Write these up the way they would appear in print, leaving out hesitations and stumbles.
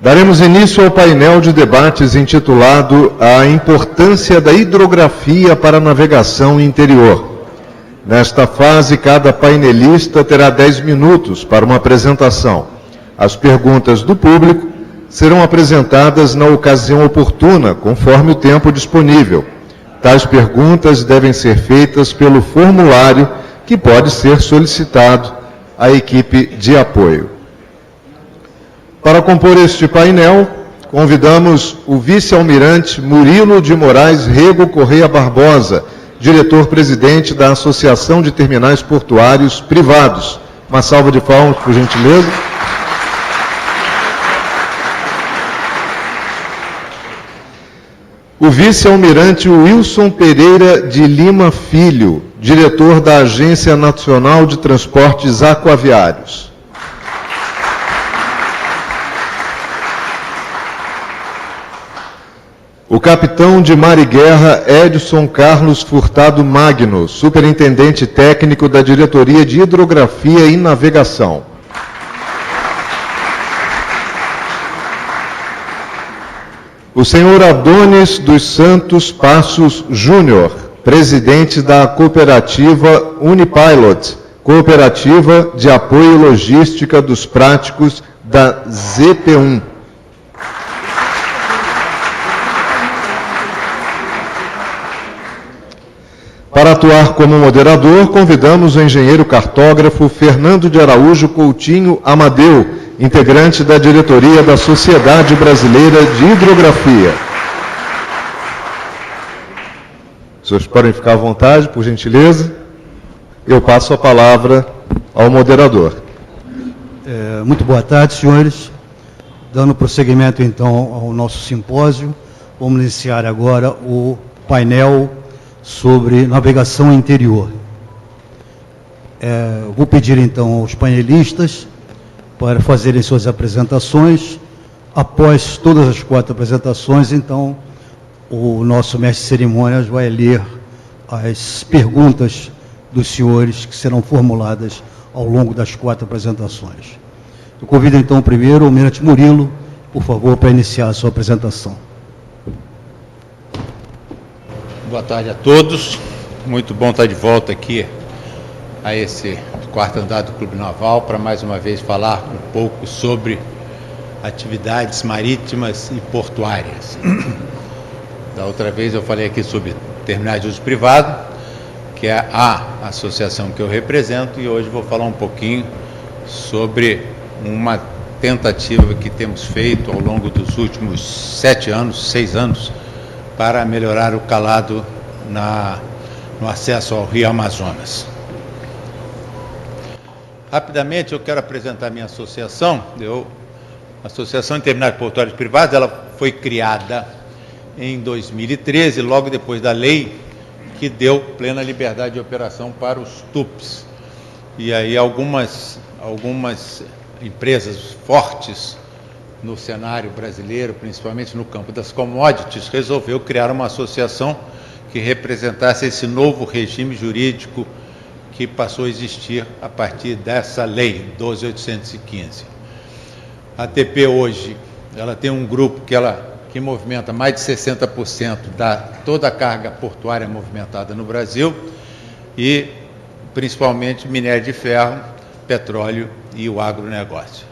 Daremos início ao painel de debates intitulado A Importância da Hidrografia para a Navegação Interior. Nesta fase, cada painelista terá 10 minutos para uma apresentação. As perguntas do público serão apresentadas na ocasião oportuna, conforme o tempo disponível. Tais perguntas devem ser feitas pelo formulário que pode ser solicitado à equipe de apoio. Para compor este painel, convidamos o vice-almirante Murilo de Moraes Rego Correia Barbosa, diretor-presidente da Associação de Terminais Portuários Privados. Uma salva de palmas, por gentileza. O vice-almirante Wilson Pereira de Lima Filho, diretor da Agência Nacional de Transportes Aquaviários. O capitão de mar e guerra Edson Carlos Furtado Magno, superintendente técnico da Diretoria de Hidrografia e Navegação. O senhor Adonis dos Santos Passos Júnior, presidente da cooperativa Unipilot, cooperativa de apoio e logística dos práticos da ZP1. Para atuar como moderador, convidamos o engenheiro cartógrafo Fernando de Araújo Coutinho Amadeu, integrante da diretoria da Sociedade Brasileira de Hidrografia. Os senhores podem ficar à vontade, por gentileza. Eu passo a palavra ao moderador. Muito boa tarde, senhores. Dando prosseguimento, então, ao nosso simpósio, vamos iniciar agora o painel sobre navegação interior. Vou pedir, então, aos painelistas para fazerem suas apresentações. Após todas as 4 apresentações, então, o nosso mestre de cerimônias vai ler as perguntas dos senhores que serão formuladas ao longo das 4 apresentações. Eu convido, então, primeiro o almirante Murilo, por favor, para iniciar a sua apresentação. Boa tarde a todos. Muito bom estar de volta aqui a esse 4º andar do Clube Naval para mais uma vez falar um pouco sobre atividades marítimas e portuárias. Da outra vez eu falei aqui sobre terminais de uso privado, que é a associação que eu represento, e hoje vou falar um pouquinho sobre uma tentativa que temos feito ao longo dos últimos 6 anos, para melhorar o calado no acesso ao Rio Amazonas. Rapidamente, eu quero apresentar a minha associação. A Associação de Terminais Portuários Privados, ela foi criada em 2013, logo depois da lei que deu plena liberdade de operação para os TUPs. E aí algumas empresas fortes no cenário brasileiro, principalmente no campo das commodities, resolveu criar uma associação que representasse esse novo regime jurídico que passou a existir a partir dessa lei, 12.815. A ATP hoje, ela tem um grupo que movimenta mais de 60% da toda a carga portuária movimentada no Brasil, e principalmente minério de ferro, petróleo e o agronegócio.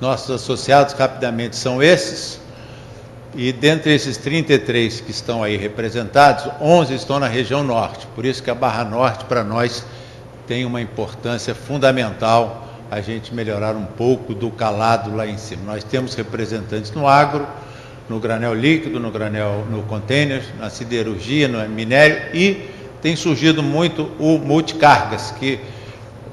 Nossos associados, rapidamente, são esses, e dentre esses 33 que estão aí representados, 11 estão na região norte, por isso que a Barra Norte, para nós, tem uma importância fundamental a gente melhorar um pouco do calado lá em cima. Nós temos representantes no agro, no granel líquido, no container, na siderurgia, no minério, e tem surgido muito o multicargas, que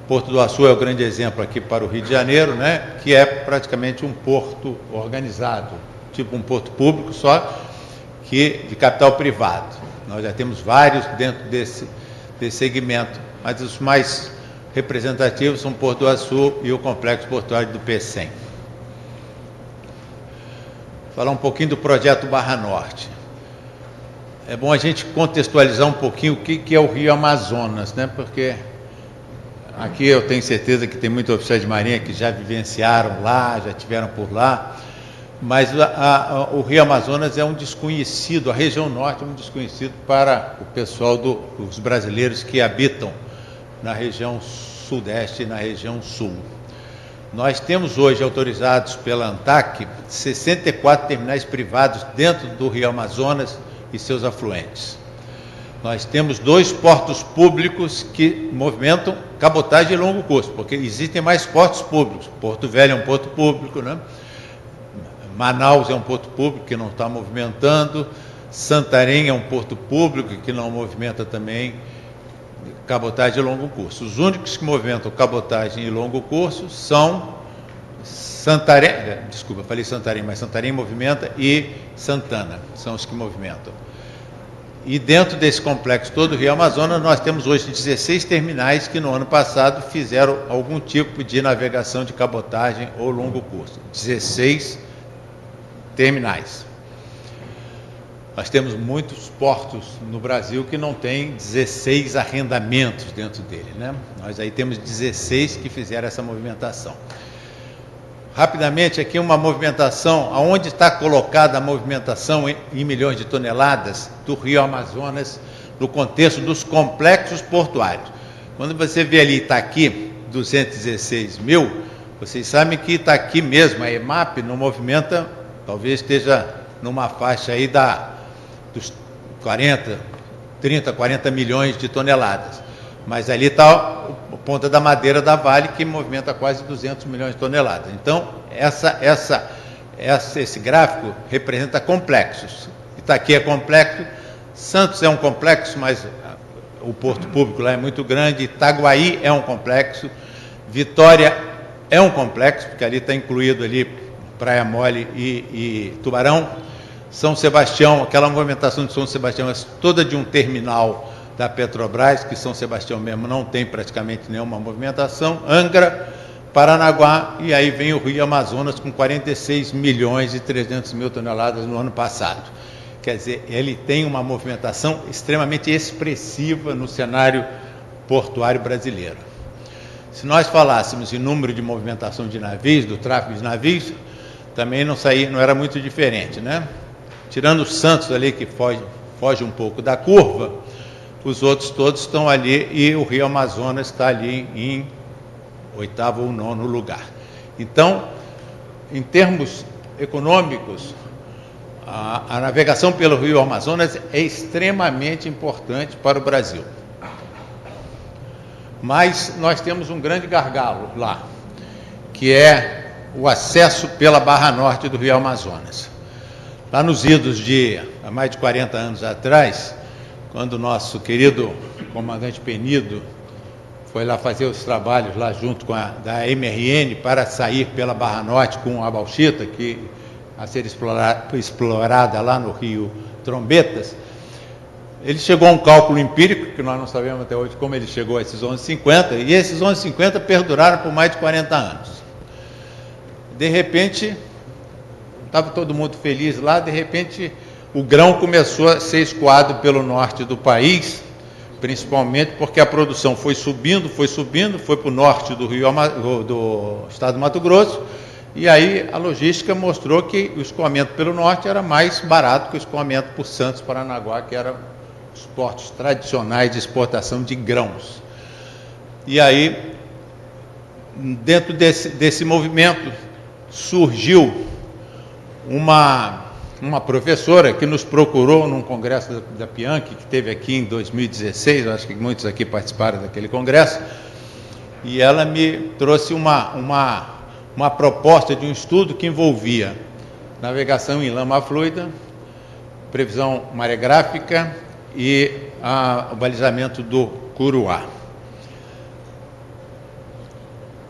Porto do Açu é o grande exemplo aqui para o Rio de Janeiro, né, que é praticamente um porto organizado, tipo um porto público, só que de capital privado. Nós já temos vários dentro desse segmento, mas os mais representativos são Porto do Açu e o Complexo Portuário do Pecém. Falar um pouquinho do projeto Barra Norte. É bom a gente contextualizar um pouquinho o que é o Rio Amazonas, né, porque aqui eu tenho certeza que tem muitos oficiais de marinha que já vivenciaram lá, já tiveram por lá, mas o Rio Amazonas é um desconhecido, a região norte é um desconhecido para o pessoal dos brasileiros que habitam na região sudeste e na região sul. Nós temos hoje autorizados pela ANTAC 64 terminais privados dentro do Rio Amazonas e seus afluentes. Nós temos 2 portos públicos que movimentam cabotagem e longo curso, porque existem mais portos públicos. Porto Velho é um porto público, né? Manaus é um porto público que não está movimentando, Santarém é um porto público que não movimenta também cabotagem e longo curso. Os únicos que movimentam cabotagem e longo curso são Santarém, desculpa, falei Santarém, mas Santarém movimenta, e Santana, são os que movimentam. E dentro desse complexo todo do Rio Amazonas, nós temos hoje 16 terminais que no ano passado fizeram algum tipo de navegação de cabotagem ou longo curso. 16 terminais. Nós temos muitos portos no Brasil que não tem 16 arrendamentos dentro dele, né? Nós aí temos 16 que fizeram essa movimentação. Rapidamente, aqui uma movimentação, aonde está colocada a movimentação em milhões de toneladas do Rio Amazonas, no contexto dos complexos portuários. Quando você vê ali Itaqui, 216 mil, vocês sabem que Itaqui mesmo, a EMAP, não movimenta, talvez esteja numa faixa aí dos 30, 40 milhões de toneladas. Mas ali está a Ponta da Madeira da Vale, que movimenta quase 200 milhões de toneladas. Então, esse gráfico representa complexos. Itaqui é complexo, Santos é um complexo, mas o porto público lá é muito grande, Itaguaí é um complexo, Vitória é um complexo, porque ali está incluído ali Praia Mole e Tubarão. São Sebastião, aquela movimentação de São Sebastião é toda de um terminal da Petrobras, que São Sebastião mesmo não tem praticamente nenhuma movimentação, Angra, Paranaguá, e aí vem o Rio Amazonas com 46 milhões e 300 mil toneladas no ano passado. Quer dizer, ele tem uma movimentação extremamente expressiva no cenário portuário brasileiro. Se nós falássemos em número de movimentação de navios, do tráfego de navios, também não era muito diferente, né? Tirando o Santos ali, que foge um pouco da curva, os outros todos estão ali e o Rio Amazonas está ali em 8º ou 9º lugar. Então, em termos econômicos, a navegação pelo Rio Amazonas é extremamente importante para o Brasil. Mas nós temos um grande gargalo lá, que é o acesso pela Barra Norte do Rio Amazonas. Lá nos idos há mais de 40 anos atrás, quando o nosso querido comandante Penido foi lá fazer os trabalhos lá junto com da MRN para sair pela Barra Norte com a bauxita, que a ser explorada lá no Rio Trombetas, ele chegou a um cálculo empírico, que nós não sabemos até hoje como ele chegou a esses 11,50, e esses 11,50 perduraram por mais de 40 anos. De repente, estava todo mundo feliz lá, de repente o grão começou a ser escoado pelo norte do país, principalmente porque a produção foi subindo, foi para o norte do do estado do Mato Grosso, e aí a logística mostrou que o escoamento pelo norte era mais barato que o escoamento por Santos, Paranaguá, que eram os portos tradicionais de exportação de grãos. E aí, dentro desse movimento, surgiu uma professora que nos procurou num congresso da Pianchi, que teve aqui em 2016, eu acho que muitos aqui participaram daquele congresso, e ela me trouxe uma proposta de um estudo que envolvia navegação em lama fluida, previsão maregráfica e o balizamento do Curuá.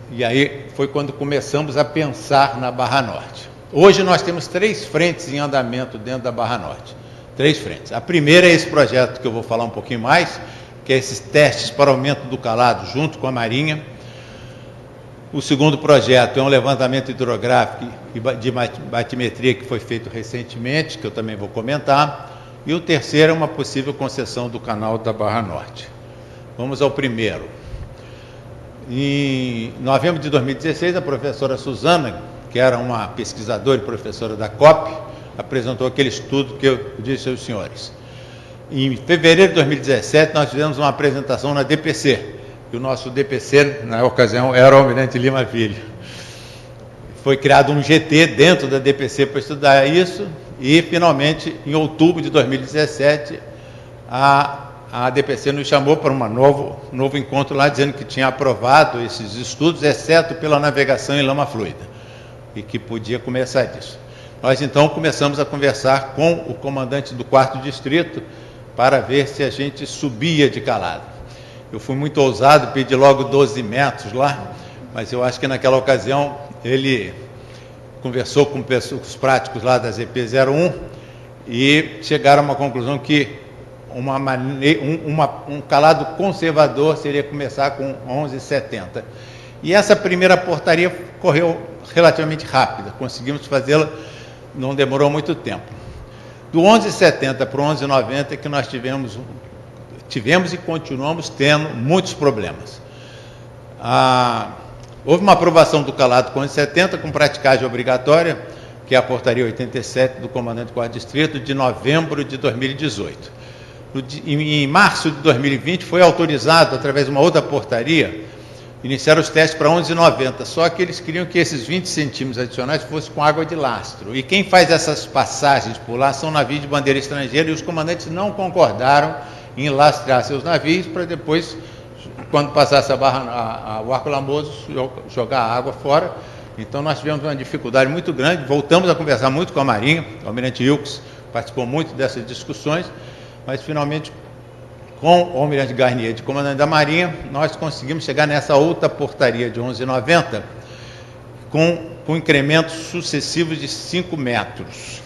E aí foi quando começamos a pensar na Barra Norte. Hoje nós temos 3 frentes em andamento dentro da Barra Norte. 3 frentes. A primeira é esse projeto que eu vou falar um pouquinho mais, que é esses testes para aumento do calado junto com a Marinha. O segundo projeto é um levantamento hidrográfico de batimetria que foi feito recentemente, que eu também vou comentar. E o terceiro é uma possível concessão do canal da Barra Norte. Vamos ao primeiro. Em novembro de 2016, a professora Suzana, que era uma pesquisadora e professora da COP, apresentou aquele estudo que eu disse aos senhores. Em fevereiro de 2017, nós fizemos uma apresentação na DPC, e o nosso DPC, na ocasião, era o Almirante Lima Filho. Foi criado um GT dentro da DPC para estudar isso, e, finalmente, em outubro de 2017, a DPC nos chamou para um novo encontro lá, dizendo que tinha aprovado esses estudos, exceto pela navegação em lama fluida, e que podia começar disso. Nós, então, começamos a conversar com o comandante do 4º Distrito para ver se a gente subia de calado. Eu fui muito ousado, pedi logo 12 metros lá, mas eu acho que naquela ocasião ele conversou com os práticos lá da ZP-01 e chegaram a uma conclusão que um calado conservador seria começar com 11,70. E essa primeira portaria correu relativamente rápida, conseguimos fazê-la, não demorou muito tempo. Do 11,70 para o 11,90 é que nós tivemos e continuamos tendo muitos problemas. Houve uma aprovação do calado com 11,70 com praticagem obrigatória, que é a portaria 87 do comandante do 4º Distrito, de novembro de 2018. Em março de 2020 foi autorizado, através de uma outra portaria, iniciar os testes para 11,90, só que eles queriam que esses 20 centímetros adicionais fossem com água de lastro. E quem faz essas passagens por lá são navios de bandeira estrangeira, e os comandantes não concordaram em lastrear seus navios para depois, quando passasse o arco lamoso, jogar a água fora. Então nós tivemos uma dificuldade muito grande, voltamos a conversar muito com a Marinha, o Almirante Wilkes participou muito dessas discussões, mas finalmente, com o Almirante Garnier, de comandante da Marinha, nós conseguimos chegar nessa outra portaria de 11,90 com incrementos sucessivos de 5 metros.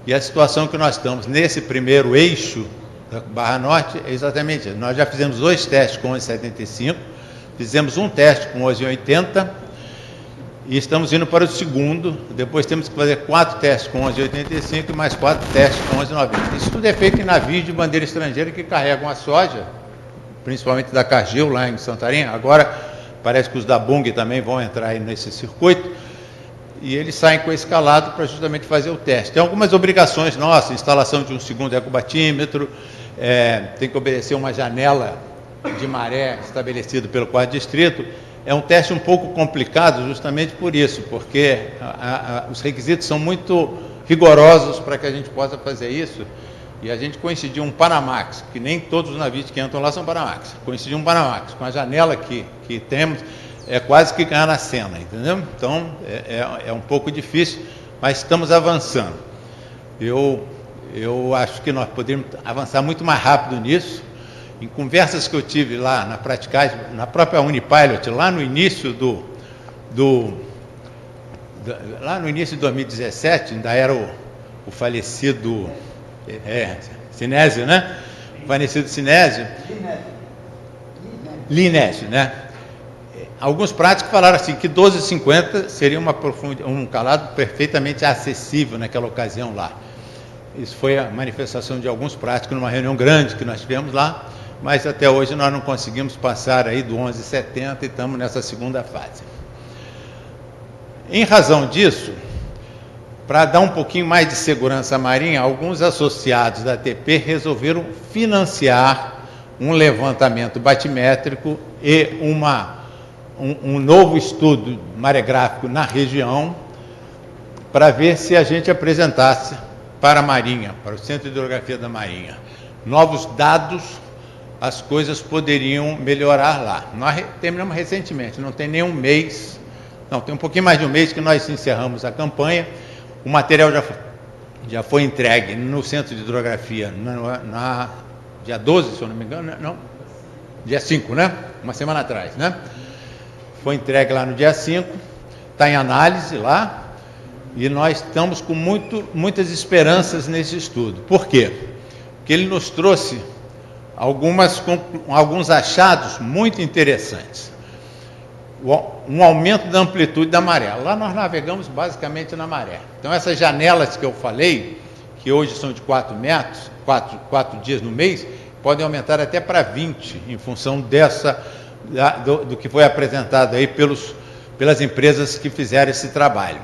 E a situação que nós estamos nesse primeiro eixo da Barra Norte é exatamente isso. Nós já fizemos 2 testes com 11,75, fizemos um teste com 11,80 e estamos indo para o segundo. Depois temos que fazer 4 testes com 11,85 e mais 4 testes com 11,90. Isso tudo é feito em navios de bandeira estrangeira que carregam a soja, principalmente da Cargill, lá em Santarém. Agora parece que os da Bunge também vão entrar aí nesse circuito, e eles saem com esse calado para justamente fazer o teste. Tem algumas obrigações nossas, instalação de um segundo ecobatímetro, tem que obedecer uma janela de maré estabelecida pelo 4º Distrito. É um teste um pouco complicado justamente por isso, porque os requisitos são muito rigorosos para que a gente possa fazer isso, e a gente coincidiu um Panamax, que nem todos os navios que entram lá são Panamax, coincidiu um Panamax, com a janela que temos, é quase que ganhar na cena, entendeu? Então, é um pouco difícil, mas estamos avançando. Eu acho que nós poderíamos avançar muito mais rápido nisso. Em conversas que eu tive lá na praticagem, na própria Unipilot, lá no início lá no início de 2017, ainda era o falecido Sinésio, né? O falecido Sinésio. Linésio, né? Alguns práticos falaram assim que 12,50 seria um calado perfeitamente acessível naquela ocasião lá. Isso foi a manifestação de alguns práticos numa reunião grande que nós tivemos lá, mas até hoje nós não conseguimos passar aí do 11,70 e estamos nessa segunda fase. Em razão disso, para dar um pouquinho mais de segurança à Marinha, alguns associados da ATP resolveram financiar um levantamento batimétrico e um novo estudo maregráfico na região, para ver se a gente apresentasse para a Marinha, para o Centro de Hidrografia da Marinha, novos dados, as coisas poderiam melhorar lá. Nós terminamos recentemente, não tem nem um mês, não, tem um pouquinho mais de um mês que nós encerramos a campanha. O material já foi entregue no Centro de Hidrografia na dia 12, se eu não me engano, não, dia 5, né? Uma semana atrás, né? Foi entregue lá no dia 5, está em análise lá, e nós estamos com muitas esperanças nesse estudo. Por quê? Porque ele nos trouxe alguns achados muito interessantes. Um aumento da amplitude da maré. Lá nós navegamos basicamente na maré. Então essas janelas que eu falei, que hoje são de 4 metros, 4 dias no mês, podem aumentar até para 20, em função do que foi apresentado aí pelas empresas que fizeram esse trabalho.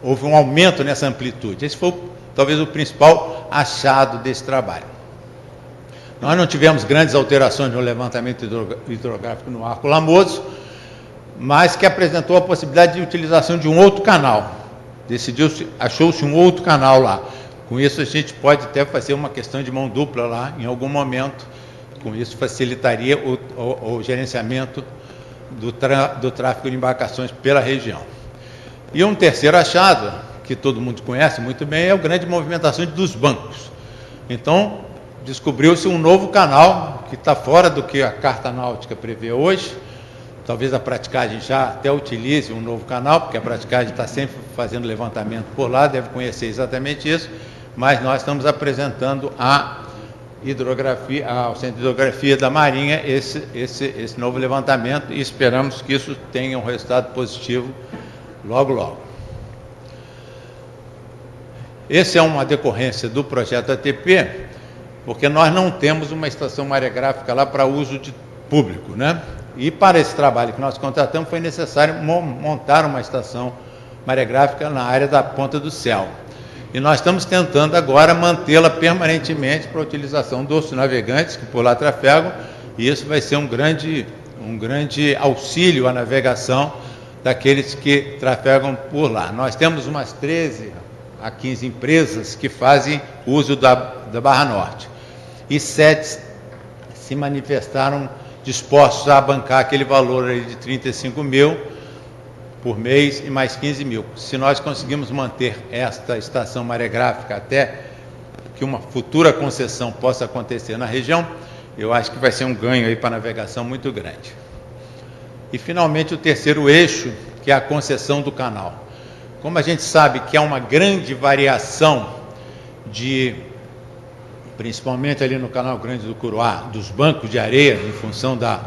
Houve um aumento nessa amplitude. Esse foi talvez o principal achado desse trabalho. Nós não tivemos grandes alterações no levantamento hidrográfico no Arco Lamoso, mas que apresentou a possibilidade de utilização de um outro canal. Achou-se um outro canal lá. Com isso, a gente pode até fazer uma questão de mão dupla lá, em algum momento. Com isso, facilitaria o gerenciamento do tráfego de embarcações pela região. E um terceiro achado, que todo mundo conhece muito bem, é a grande movimentação dos bancos. Então, descobriu-se um novo canal, que está fora do que a Carta Náutica prevê hoje. Talvez a praticagem já até utilize um novo canal, porque a praticagem está sempre fazendo levantamento por lá, deve conhecer exatamente isso, mas nós estamos apresentando ao Centro de Hidrografia da Marinha esse novo levantamento e esperamos que isso tenha um resultado positivo logo, logo. Essa é uma decorrência do projeto ATP, porque nós não temos uma estação maregráfica lá para uso público, né? E para esse trabalho que nós contratamos foi necessário montar uma estação maregráfica na área da Ponta do Céu. E nós estamos tentando agora mantê-la permanentemente para a utilização dos navegantes que por lá trafegam, e isso vai ser um grande auxílio à navegação daqueles que trafegam por lá. Nós temos umas 13 a 15 empresas que fazem uso da Barra Norte, e 7 se manifestaram dispostos a bancar aquele valor aí de 35 mil por mês e mais 15 mil. Se nós conseguimos manter esta estação maregráfica até que uma futura concessão possa acontecer na região, eu acho que vai ser um ganho aí para a navegação muito grande. E, finalmente, o terceiro eixo, que é a concessão do canal. Como a gente sabe que há uma grande variação principalmente ali no Canal Grande do Curuá, dos bancos de areia, em função da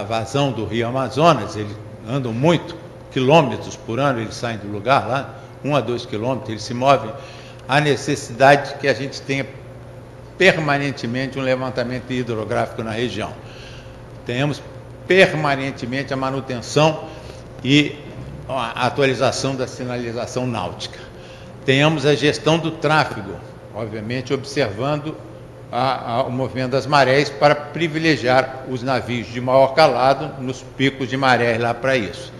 vazão do Rio Amazonas, eles andam muito, quilômetros por ano, eles saem do lugar lá, 1 a 2 quilômetros, eles se movem. Há necessidade que a gente tenha permanentemente um levantamento hidrográfico na região. Tenhamos permanentemente a manutenção e a atualização da sinalização náutica. Tenhamos a gestão do tráfego, obviamente observando o movimento das marés para privilegiar os navios de maior calado nos picos de marés lá para isso.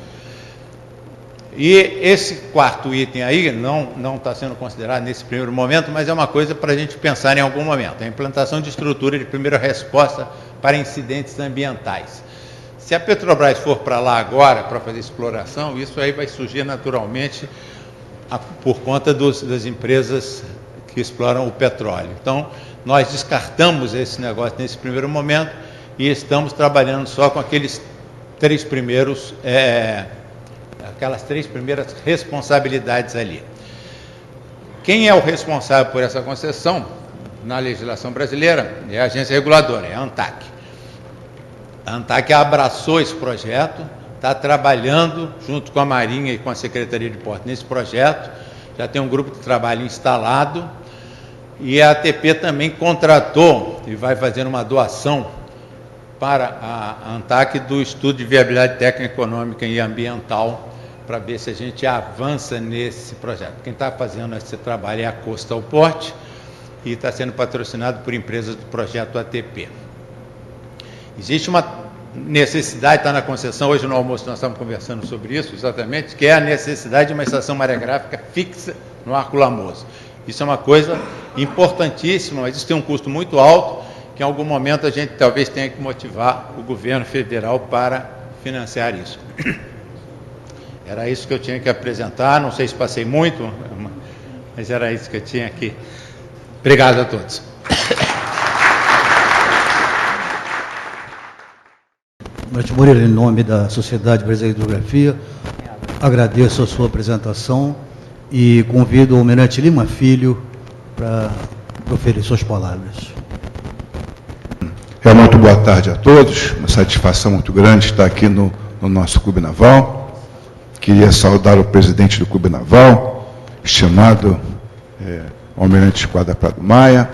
E esse quarto item aí não está sendo considerado nesse primeiro momento, mas é uma coisa para a gente pensar em algum momento, a implantação de estrutura de primeira resposta para incidentes ambientais. Se a Petrobras for para lá agora para fazer exploração, isso aí vai surgir naturalmente por conta das empresas que exploram o petróleo. Então, nós descartamos esse negócio nesse primeiro momento e estamos trabalhando só com aquelas três primeiras responsabilidades ali. Quem é o responsável por essa concessão na legislação brasileira? É a agência reguladora, é a ANTAQ. A ANTAQ abraçou esse projeto, está trabalhando junto com a Marinha e com a Secretaria de Portos nesse projeto, já tem um grupo de trabalho instalado, e a ATP também contratou e vai fazer uma doação para a ANTAQ do estudo de viabilidade técnica, econômica e ambiental, para ver se a gente avança nesse projeto. Quem está fazendo esse trabalho é a Coastal Port e está sendo patrocinado por empresas do projeto ATP. Existe uma necessidade, está na concessão, hoje no almoço nós estamos conversando sobre isso exatamente, que é a necessidade de uma estação maregráfica fixa no Arco Lamoso. Isso é uma coisa importantíssima, mas isso tem um custo muito alto, que em algum momento a gente talvez tenha que motivar o governo federal para financiar isso. Era isso que eu tinha que apresentar, não sei se passei muito, mas era isso que eu tinha aqui. Obrigado a todos. Almirante Moreira, em nome da Sociedade Brasileira de Hidrografia, agradeço a sua apresentação e convido o Almirante Lima Filho para proferir suas palavras. Muito boa tarde a todos, uma satisfação muito grande estar aqui no nosso Clube Naval. Queria saudar o presidente do Clube Naval, estimado Almirante Esquadra Prado Maia,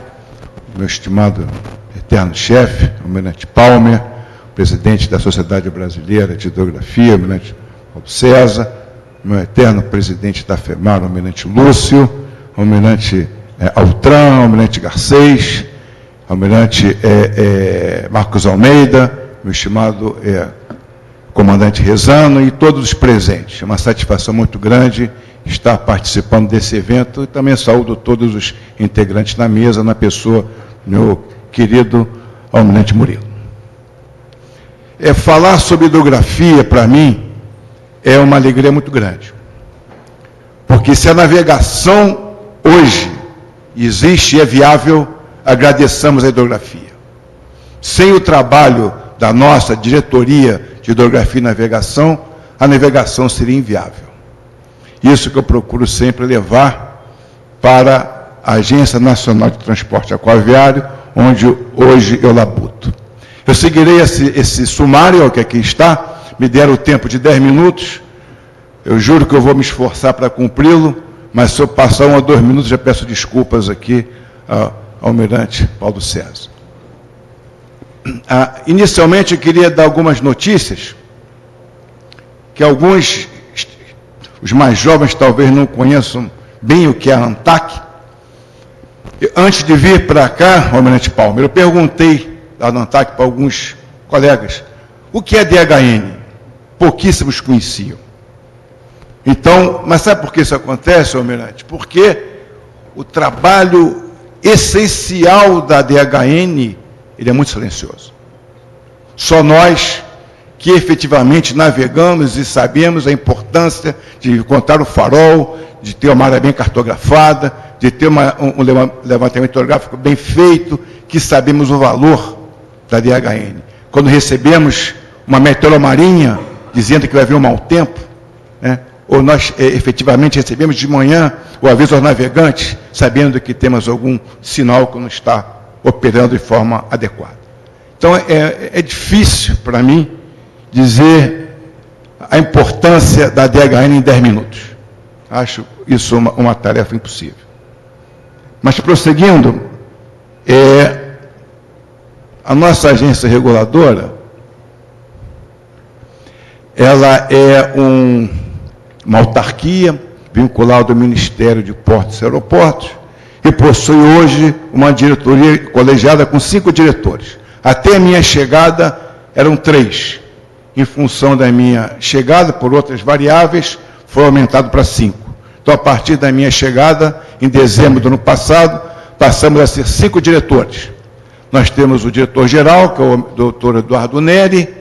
meu estimado eterno chefe, Almirante Palmer, presidente da Sociedade Brasileira de Hidrografia, almirante Paulo César, meu eterno presidente da FEMAR, almirante Lúcio, almirante Altran, almirante Garcês, almirante Marcos Almeida, meu estimado comandante Rezano e todos os presentes. É uma satisfação muito grande estar participando desse evento e também saúdo todos os integrantes da mesa, na pessoa do meu querido almirante Murilo. Falar sobre hidrografia, para mim, é uma alegria muito grande. Porque se a navegação hoje existe e é viável, agradeçamos a hidrografia. Sem o trabalho da nossa diretoria de hidrografia e navegação, a navegação seria inviável. Isso que eu procuro sempre levar para a Agência Nacional de Transporte Aquaviário, onde hoje eu labuto. Eu seguirei esse sumário que aqui está, me deram o tempo de 10 minutos, eu juro que eu vou me esforçar para cumpri-lo, mas se eu passar 1 ou 2 minutos, já peço desculpas aqui ao almirante Paulo César. Inicialmente, eu queria dar algumas notícias, que alguns, os mais jovens talvez não conheçam bem o que é a ANTAC. Antes de vir para cá, almirante Palmer, eu perguntei lá na ANTAC para alguns colegas, o que é DHN? Pouquíssimos conheciam. Então, mas sabe por que isso acontece, almirante? Porque o trabalho essencial da DHN, ele é muito silencioso. Só nós que efetivamente navegamos e sabemos a importância de contar o farol, de ter uma área bem cartografada, de ter um levantamento hidrográfico bem feito, que sabemos o valor da DHN. Quando recebemos uma meteoromarinha dizendo que vai haver um mau tempo, né? Ou nós efetivamente recebemos de manhã o aviso aos navegantes, sabendo que temos algum sinal que não está operando de forma adequada. Então, é difícil para mim dizer a importância da DHN em 10 minutos. Acho isso uma tarefa impossível. Mas, prosseguindo, a nossa agência reguladora, ela é uma autarquia vinculada ao Ministério de Portos e Aeroportos e possui hoje uma diretoria colegiada com 5 diretores. Até a minha chegada eram 3. Em função da minha chegada, por outras variáveis, foi aumentado para 5. Então, a partir da minha chegada, em dezembro do ano passado, passamos a ser 5 diretores. Nós temos o diretor-geral, que é o doutor Eduardo Neri,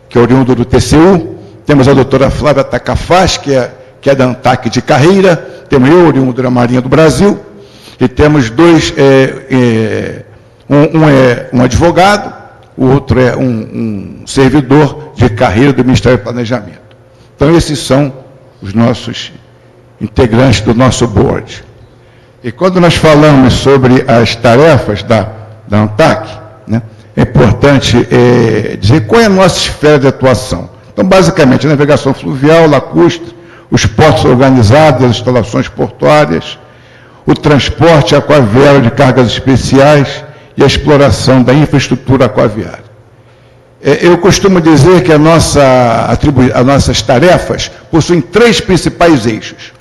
que é oriundo do TCU. Temos a doutora Flávia Tacafaz, que é da ANTAC de Carreira. Temos eu, oriundo da Marinha do Brasil. E temos 2, um é um advogado, o outro é um servidor de carreira do Ministério do Planejamento. Então, esses são os nossos integrantes do nosso board. E quando nós falamos sobre as tarefas da ANTAC, né, é importante dizer qual é a nossa esfera de atuação. Então, basicamente, a navegação fluvial, lacustre, os portos organizados, as instalações portuárias, o transporte aquaviário de cargas especiais e a exploração da infraestrutura aquaviária. Eu costumo dizer que as nossas tarefas possuem 3 principais eixos.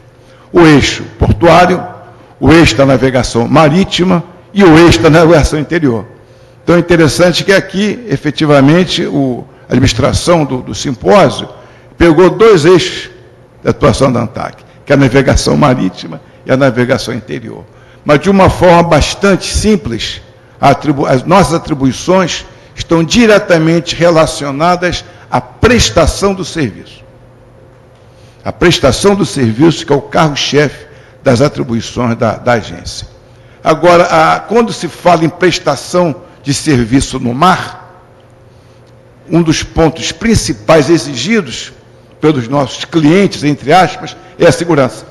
O eixo portuário, o eixo da navegação marítima e o eixo da navegação interior. Então, é interessante que aqui, efetivamente, a administração do simpósio pegou 2 eixos de atuação da ANTAC, que é a navegação marítima e a navegação interior. Mas, de uma forma bastante simples, as nossas atribuições estão diretamente relacionadas à prestação do serviço. A prestação do serviço, que é o carro-chefe das atribuições da agência. Agora, quando se fala em prestação de serviço no mar, um dos pontos principais exigidos pelos nossos clientes, entre aspas, é a segurança.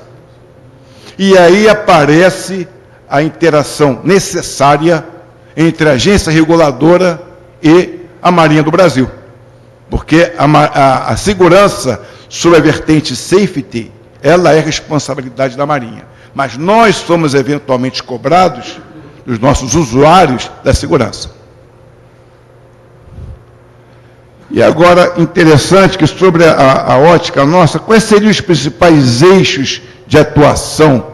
E aí aparece a interação necessária entre a agência reguladora e a Marinha do Brasil. Porque a segurança sob a vertente safety, ela é responsabilidade da Marinha. Mas nós somos eventualmente cobrados dos nossos usuários da segurança. E agora, interessante que sobre a ótica nossa, quais seriam os principais eixos de atuação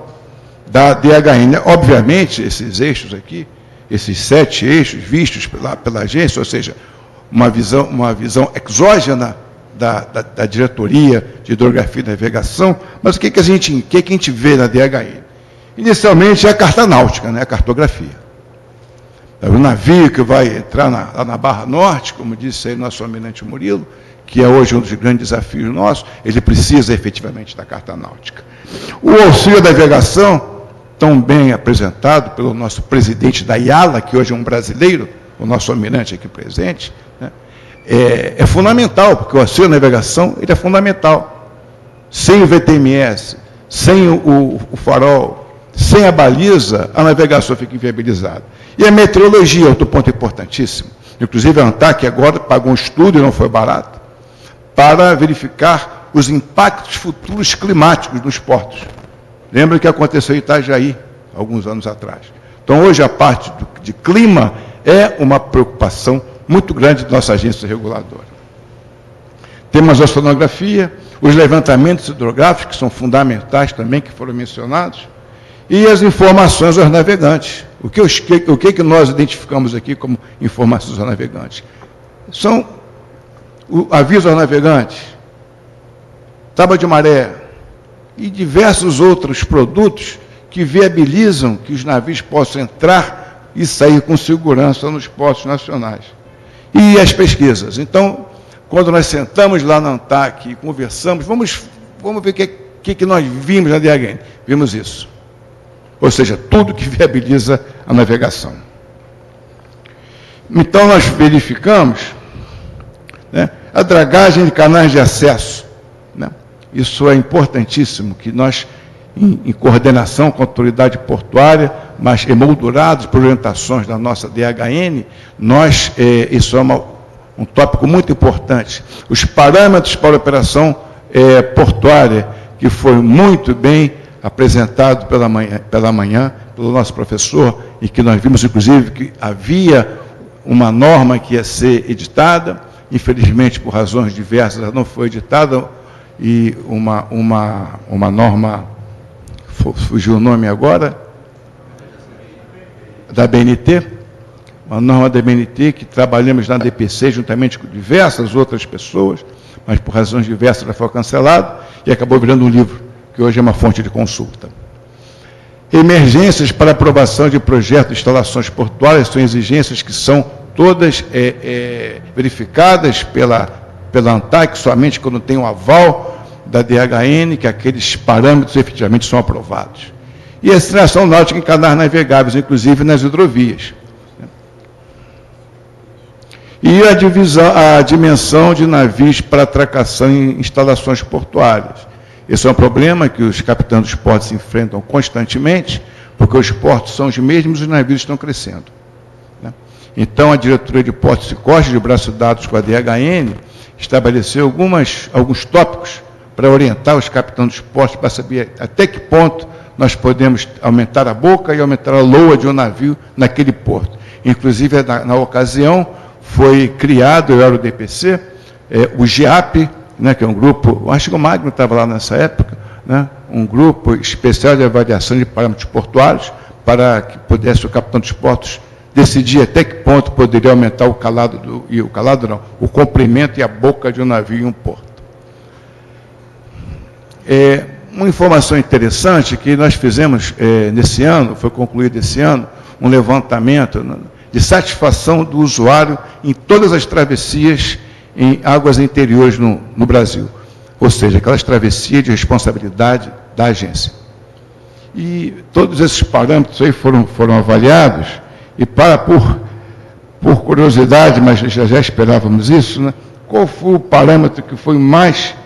da DHN? Obviamente, esses eixos aqui, esses 7 eixos vistos pela agência, ou seja, uma visão exógena da diretoria de hidrografia e navegação, mas o que a gente vê na DHN? Inicialmente é a carta náutica, né, a cartografia. É o navio que vai entrar lá na Barra Norte, como disse aí o nosso almirante Murilo, que é hoje um dos grandes desafios nossos, ele precisa efetivamente da carta náutica. O auxílio à navegação, tão bem apresentado pelo nosso presidente da IALA, que hoje é um brasileiro, o nosso almirante aqui presente, né, é fundamental, porque o auxílio à navegação ele é fundamental. Sem o VTMS, sem o farol, sem a baliza, a navegação fica inviabilizada. E a meteorologia é outro ponto importantíssimo. Inclusive, a ANTAC agora pagou um estudo, e não foi barato, para verificar os impactos futuros climáticos nos portos. Lembra que aconteceu em Itajaí, alguns anos atrás. Então, hoje, a parte de clima é uma preocupação muito grande da nossa agência reguladora. Temos a oceanografia, os levantamentos hidrográficos, que são fundamentais também, que foram mencionados, e as informações aos navegantes. O que nós identificamos aqui como informações aos navegantes? São o aviso aos navegantes, tábua de maré e diversos outros produtos que viabilizam que os navios possam entrar e sair com segurança nos portos nacionais. E as pesquisas. Então, quando nós sentamos lá na ANTAC e conversamos, vamos ver o que nós vimos na DHN. Vimos isso. Ou seja, tudo que viabiliza a navegação. Então, nós verificamos, né, a dragagem de canais de acesso. Né? Isso é importantíssimo, que nós, em coordenação com a autoridade portuária, mas emoldurados por orientações da nossa DHN, isso é um tópico muito importante. Os parâmetros para a operação portuária, que foi muito bem apresentado pela manhã, pelo nosso professor, e que nós vimos, inclusive, que havia uma norma que ia ser editada, infelizmente, por razões diversas, ela não foi editada, e uma norma, fugiu o nome agora, da BNT, uma norma da BNT, que trabalhamos na DPC, juntamente com diversas outras pessoas, mas por razões diversas ela foi cancelada, e acabou virando um livro, que hoje é uma fonte de consulta. Emergências para aprovação de projetos de instalações portuárias são exigências que são todas verificadas pela ANTAC, somente quando tem o aval da DHN, que aqueles parâmetros efetivamente são aprovados. E a destinação náutica em canais navegáveis, inclusive nas hidrovias. E a dimensão de navios para atracação em instalações portuárias. Esse é um problema que os capitães dos portos enfrentam constantemente, porque os portos são os mesmos e os navios estão crescendo. Né? Então, a diretoria de portos e costas, de braços dados com a DHN, estabeleceu alguns tópicos para orientar os capitães dos portos, para saber até que ponto nós podemos aumentar a boca e aumentar a loa de um navio naquele porto. Inclusive, na ocasião, foi criado, eu era o DPC, o GEAP, né, que é um grupo, acho que o Magno estava lá nessa época, né, um grupo especial de avaliação de parâmetros portuários, para que pudesse o capitão dos portos decidir até que ponto poderia aumentar o calado, o comprimento e a boca de um navio em um porto. Uma informação interessante que nós fizemos nesse ano, foi concluído esse ano, um levantamento de satisfação do usuário em todas as travessias em águas interiores no Brasil, ou seja, aquelas travessias de responsabilidade da agência. E todos esses parâmetros aí foram avaliados, e por curiosidade, mas já esperávamos isso, né, qual foi o parâmetro que foi mais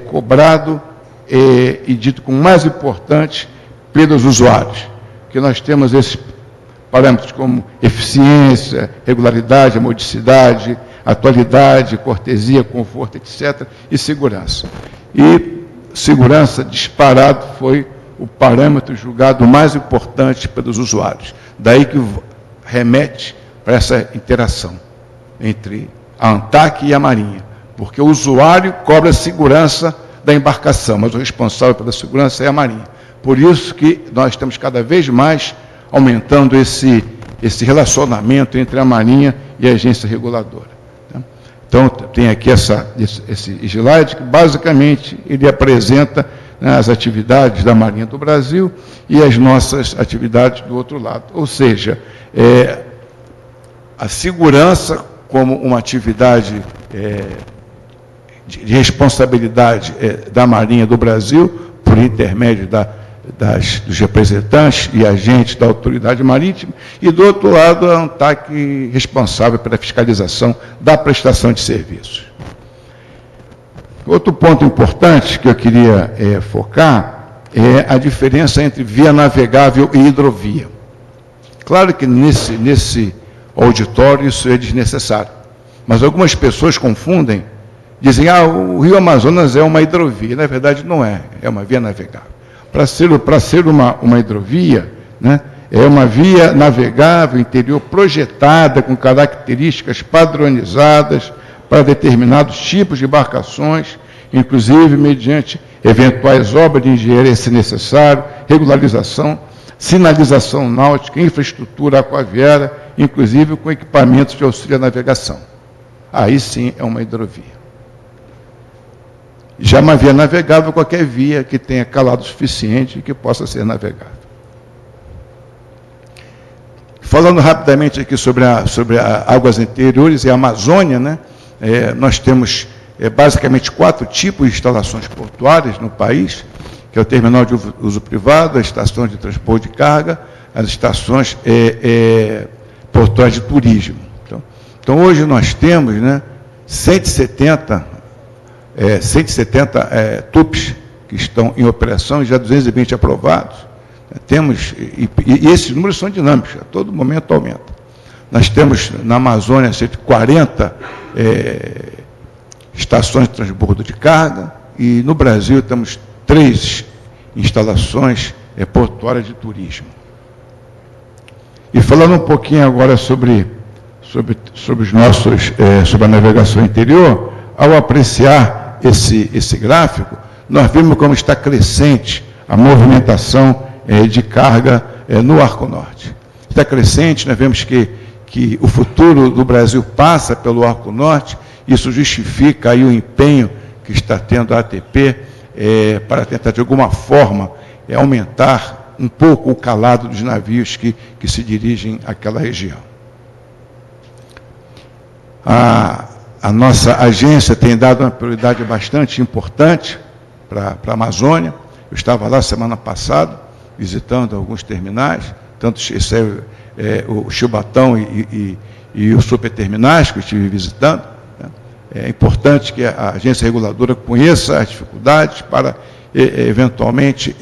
cobrado e dito como mais importante pelos usuários? Que nós temos esses parâmetros como eficiência, regularidade, modicidade, atualidade, cortesia, conforto, etc., e segurança. E segurança disparado foi o parâmetro julgado mais importante pelos usuários. Daí que remete para essa interação entre a ANTAC e a Marinha, porque o usuário cobra a segurança da embarcação, mas o responsável pela segurança é a Marinha. Por isso que nós estamos cada vez mais aumentando esse relacionamento entre a Marinha e a agência reguladora. Então, tem aqui esse slide que, basicamente, ele apresenta, né, as atividades da Marinha do Brasil e as nossas atividades do outro lado. Ou seja, a segurança como uma atividade de responsabilidade da Marinha do Brasil, por intermédio dos representantes e agentes da autoridade marítima, e do outro lado a ANTAC responsável pela fiscalização da prestação de serviços. Outro ponto importante que eu queria focar é a diferença entre via navegável e hidrovia. Claro que nesse auditório isso é desnecessário, mas algumas pessoas confundem, dizem, o Rio Amazonas é uma hidrovia. Na verdade não é, é uma via navegável. Para ser uma hidrovia, né, é uma via navegável interior projetada com características padronizadas para determinados tipos de embarcações, inclusive mediante eventuais obras de engenharia se necessário, regularização, sinalização náutica, infraestrutura aquaviária, inclusive com equipamentos de auxílio à navegação. Aí sim é uma hidrovia. Já uma via navegável, qualquer via que tenha calado suficiente e que possa ser navegável. Falando rapidamente aqui sobre águas interiores e a Amazônia, né, nós temos basicamente 4 tipos de instalações portuárias no país, que é o terminal de uso privado, a estação de transporte de carga, as estações portuárias de turismo. Então hoje nós temos, né, 170 TUPs que estão em operação e já 220 aprovados. Temos, e esses números são dinâmicos, a todo momento aumenta. Nós temos na Amazônia 140 estações de transbordo de carga, e no Brasil temos 3 instalações portuárias de turismo. E falando um pouquinho agora sobre a navegação interior, ao apreciar esse gráfico, nós vimos como está crescente a movimentação de carga no Arco Norte. Está crescente, nós vemos que o futuro do Brasil passa pelo Arco Norte, isso justifica aí o empenho que está tendo a ATP para tentar, de alguma forma, aumentar um pouco o calado dos navios que se dirigem àquela região. A nossa agência tem dado uma prioridade bastante importante para a Amazônia. Eu estava lá semana passada, visitando alguns terminais, tanto o Chubatão e os superterminais que eu estive visitando. É importante que a agência reguladora conheça as dificuldades para, eventualmente,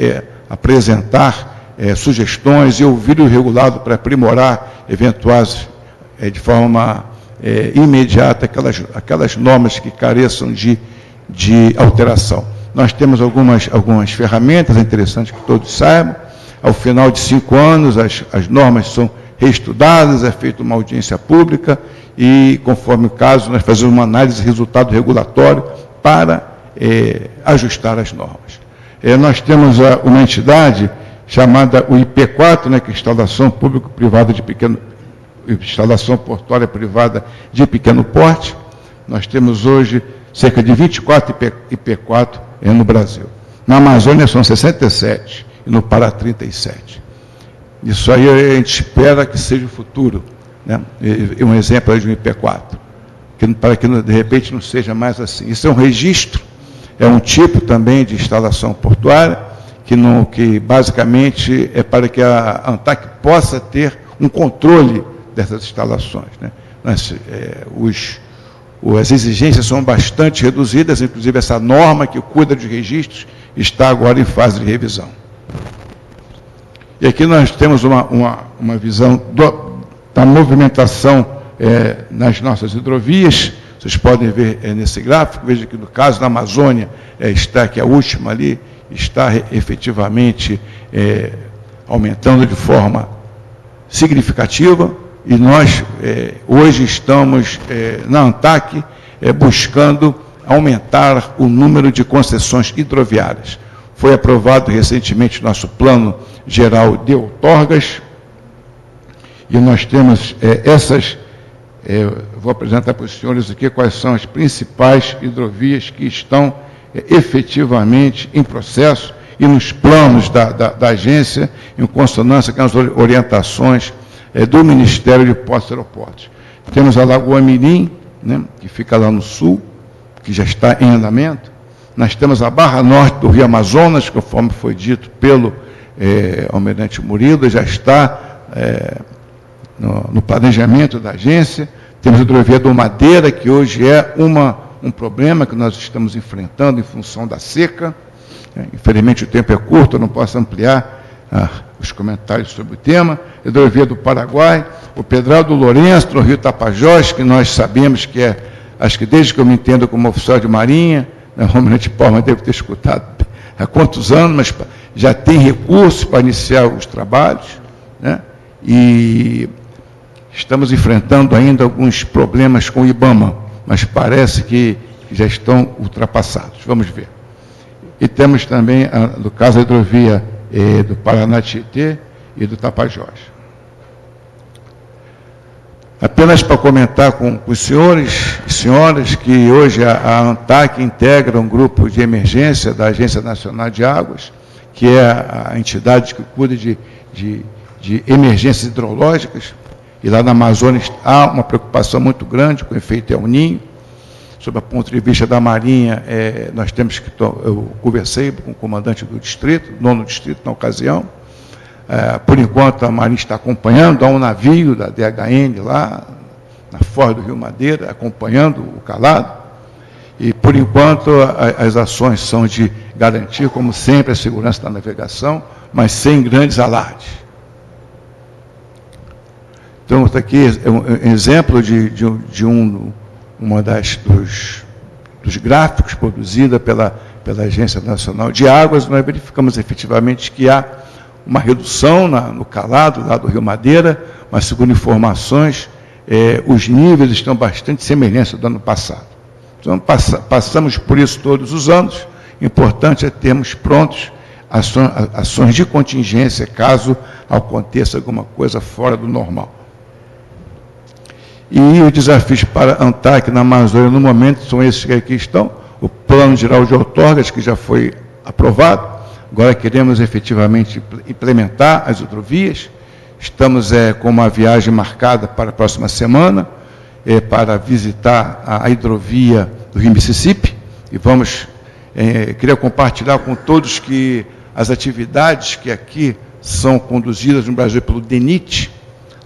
apresentar sugestões e ouvir o regulado para aprimorar eventuais, de forma imediata, aquelas normas que careçam de alteração. Nós temos algumas ferramentas, é interessante que todos saibam. Ao final de 5 anos, as normas são reestudadas, é feita uma audiência pública e, conforme o caso, nós fazemos uma análise de resultado regulatório para ajustar as normas. Nós temos uma entidade chamada o IP4, né, que é Instalação Público-Privada de Instalação Portuária Privada de Pequeno Porte. Nós temos hoje cerca de 24 IP4 no Brasil. Na Amazônia são 67 e no Pará 37. Isso aí a gente espera que seja o futuro, né? E um exemplo aí de um IP4, para que de repente não seja mais assim. Isso é um registro, é um tipo também de instalação portuária, que basicamente é para que a ANTAC possa ter um controle dessas instalações, né? As exigências são bastante reduzidas, inclusive essa norma que cuida dos registros está agora em fase de revisão. E aqui nós temos uma visão da movimentação nas nossas hidrovias. Vocês podem ver nesse gráfico, veja que no caso da Amazônia, está aqui a última ali, está efetivamente aumentando de forma significativa. e nós hoje estamos na ANTAC buscando aumentar o número de concessões hidroviárias. Foi aprovado recentemente o nosso Plano Geral de Outorgas, e nós temos vou apresentar para os senhores aqui quais são as principais hidrovias que estão efetivamente em processo e nos planos da agência, em consonância com as orientações do Ministério de Portos e Aeroportos. Temos a Lagoa Mirim, né, que fica lá no sul, que já está em andamento. Nós temos a Barra Norte do Rio Amazonas, conforme foi dito pelo almirante Murilo, já está no planejamento da agência. Temos a hidrovia do Madeira, que hoje é um problema que nós estamos enfrentando em função da seca. Infelizmente o tempo é curto, eu não posso ampliar os comentários sobre o tema. A hidrovia do Paraguai, o Pedral do Lourenço, no Rio Tapajós, que nós sabemos que acho que desde que eu me entendo como oficial de marinha, o almirante Palma deve ter escutado há quantos anos, mas já tem recursos para iniciar os trabalhos, né? E estamos enfrentando ainda alguns problemas com o IBAMA, mas parece que já estão ultrapassados. Vamos ver. E temos também, no caso, a hidrovia do Paraná-Tietê e do Tapajós. Apenas para comentar com os senhores e senhoras que hoje a ANTAC integra um grupo de emergência da Agência Nacional de Águas, que é a entidade que cuida de emergências hidrológicas, e lá na Amazônia há uma preocupação muito grande com o efeito El Niño. Sob o ponto de vista da Marinha, nós temos que... Eu conversei com o comandante do distrito, nono distrito na ocasião. Por enquanto, a Marinha está acompanhando, há um navio da DHN lá, na Foz do Rio Madeira, acompanhando o calado. E, por enquanto, as ações são de garantir, como sempre, a segurança da navegação, mas sem grandes alardes. Então, está aqui um exemplo de dos gráficos produzida pela Agência Nacional de Águas. Nós verificamos efetivamente que há uma redução no calado lá do Rio Madeira, mas, segundo informações, os níveis estão bastante semelhantes ao do ano passado. Então, passamos por isso todos os anos. O importante é termos prontos ações de contingência, caso aconteça alguma coisa fora do normal. E os desafios para a ANTAC na Amazônia, no momento, são esses que aqui estão. O Plano Geral de Outorgas, que já foi aprovado. Agora queremos efetivamente implementar as hidrovias. Estamos com uma viagem marcada para a próxima semana, para visitar a hidrovia do Rio Mississippi. E queria compartilhar com todos que as atividades que aqui são conduzidas no Brasil pelo DENIT,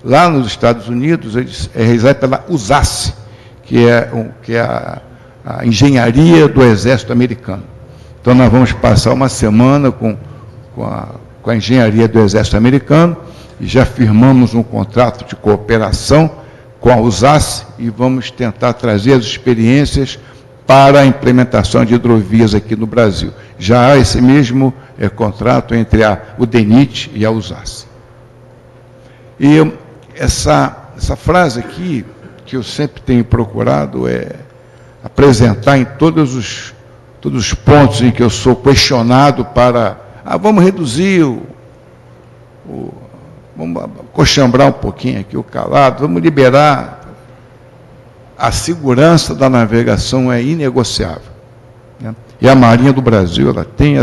lá nos Estados Unidos, é realizada pela USASSE, que é a engenharia do Exército Americano. Então, nós vamos passar uma semana com a engenharia do Exército Americano, e já firmamos um contrato de cooperação com a USASSE, e vamos tentar trazer as experiências para a implementação de hidrovias aqui no Brasil. Já há esse mesmo contrato entre o DENIT e a USASSE. E essa frase aqui, que eu sempre tenho procurado apresentar em todos os pontos em que eu sou questionado para, vamos reduzir vamos coxambrar um pouquinho aqui o calado, vamos liberar. A segurança da navegação é inegociável, né? E a Marinha do Brasil, ela tem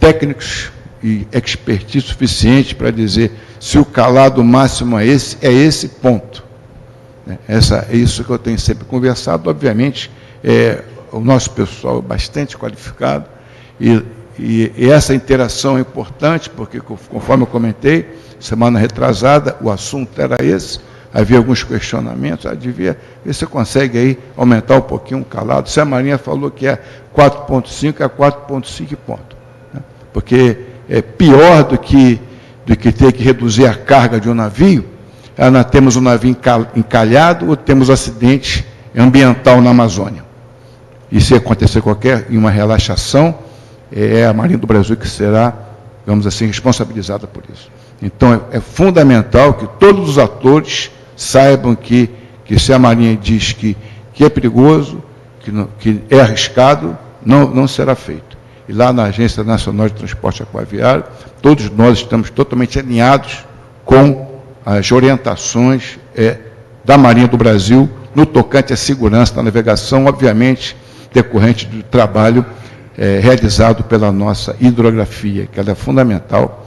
técnicos e expertise suficiente para dizer se o calado máximo é esse ponto. É isso que eu tenho sempre conversado. Obviamente, o nosso pessoal é bastante qualificado, e essa interação é importante, porque, conforme eu comentei, semana retrasada, o assunto era esse, havia alguns questionamentos, devia ver se você consegue aí aumentar um pouquinho o calado. Se a Marinha falou que é 4,5, é 4,5 pontos, né? Porque é pior do que ter que reduzir a carga de um navio. Nós temos um navio encalhado ou temos acidente ambiental na Amazônia. E se acontecer uma relaxação, é a Marinha do Brasil que será, digamos assim, responsabilizada por isso. Então, é fundamental que todos os atores saibam que se a Marinha diz que é perigoso, que é arriscado, não será feito. E lá na Agência Nacional de Transporte Aquaviário, todos nós estamos totalmente alinhados com as orientações da Marinha do Brasil no tocante à segurança da navegação, obviamente, decorrente do trabalho realizado pela nossa hidrografia, que ela é fundamental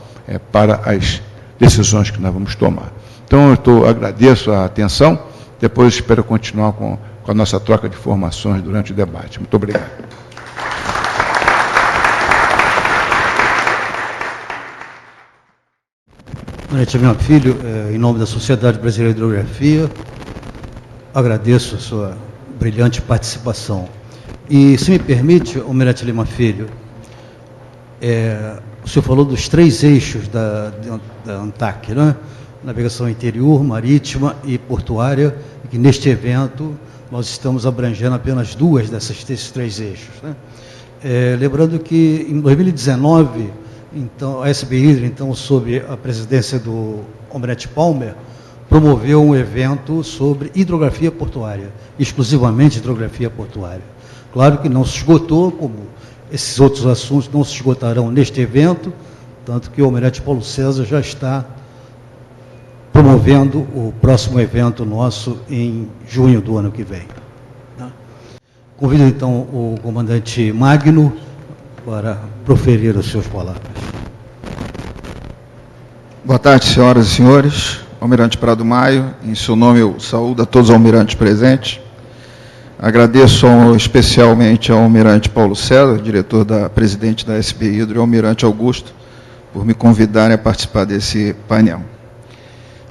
para as decisões que nós vamos tomar. Então, eu agradeço a atenção, depois espero continuar com a nossa troca de informações durante o debate. Muito obrigado. Almirante Lima Filho, em nome da Sociedade Brasileira de Hidrografia, agradeço a sua brilhante participação. E, se me permite, Almirante Lima Filho, o senhor falou dos 3 eixos da ANTAC, né? Navegação interior, marítima e portuária, e que neste evento nós estamos abrangendo apenas 2 desses 3 eixos, né? Lembrando que em 2019, então, a SB Hidro, então, sob a presidência do Almirante Palmer, promoveu um evento sobre hidrografia portuária, exclusivamente hidrografia portuária. Claro que não se esgotou, como esses outros assuntos não se esgotarão neste evento, tanto que o Almirante Paulo César já está promovendo o próximo evento nosso em junho do ano que vem. Convido, então, o comandante Magno para proferir as suas palavras. Boa tarde, senhoras e senhores. Almirante Prado Maio, em seu nome eu saúdo a todos os almirantes presentes. Agradeço especialmente ao Almirante Paulo César, diretor presidente da SB Hidro, e ao Almirante Augusto, por me convidarem a participar desse painel.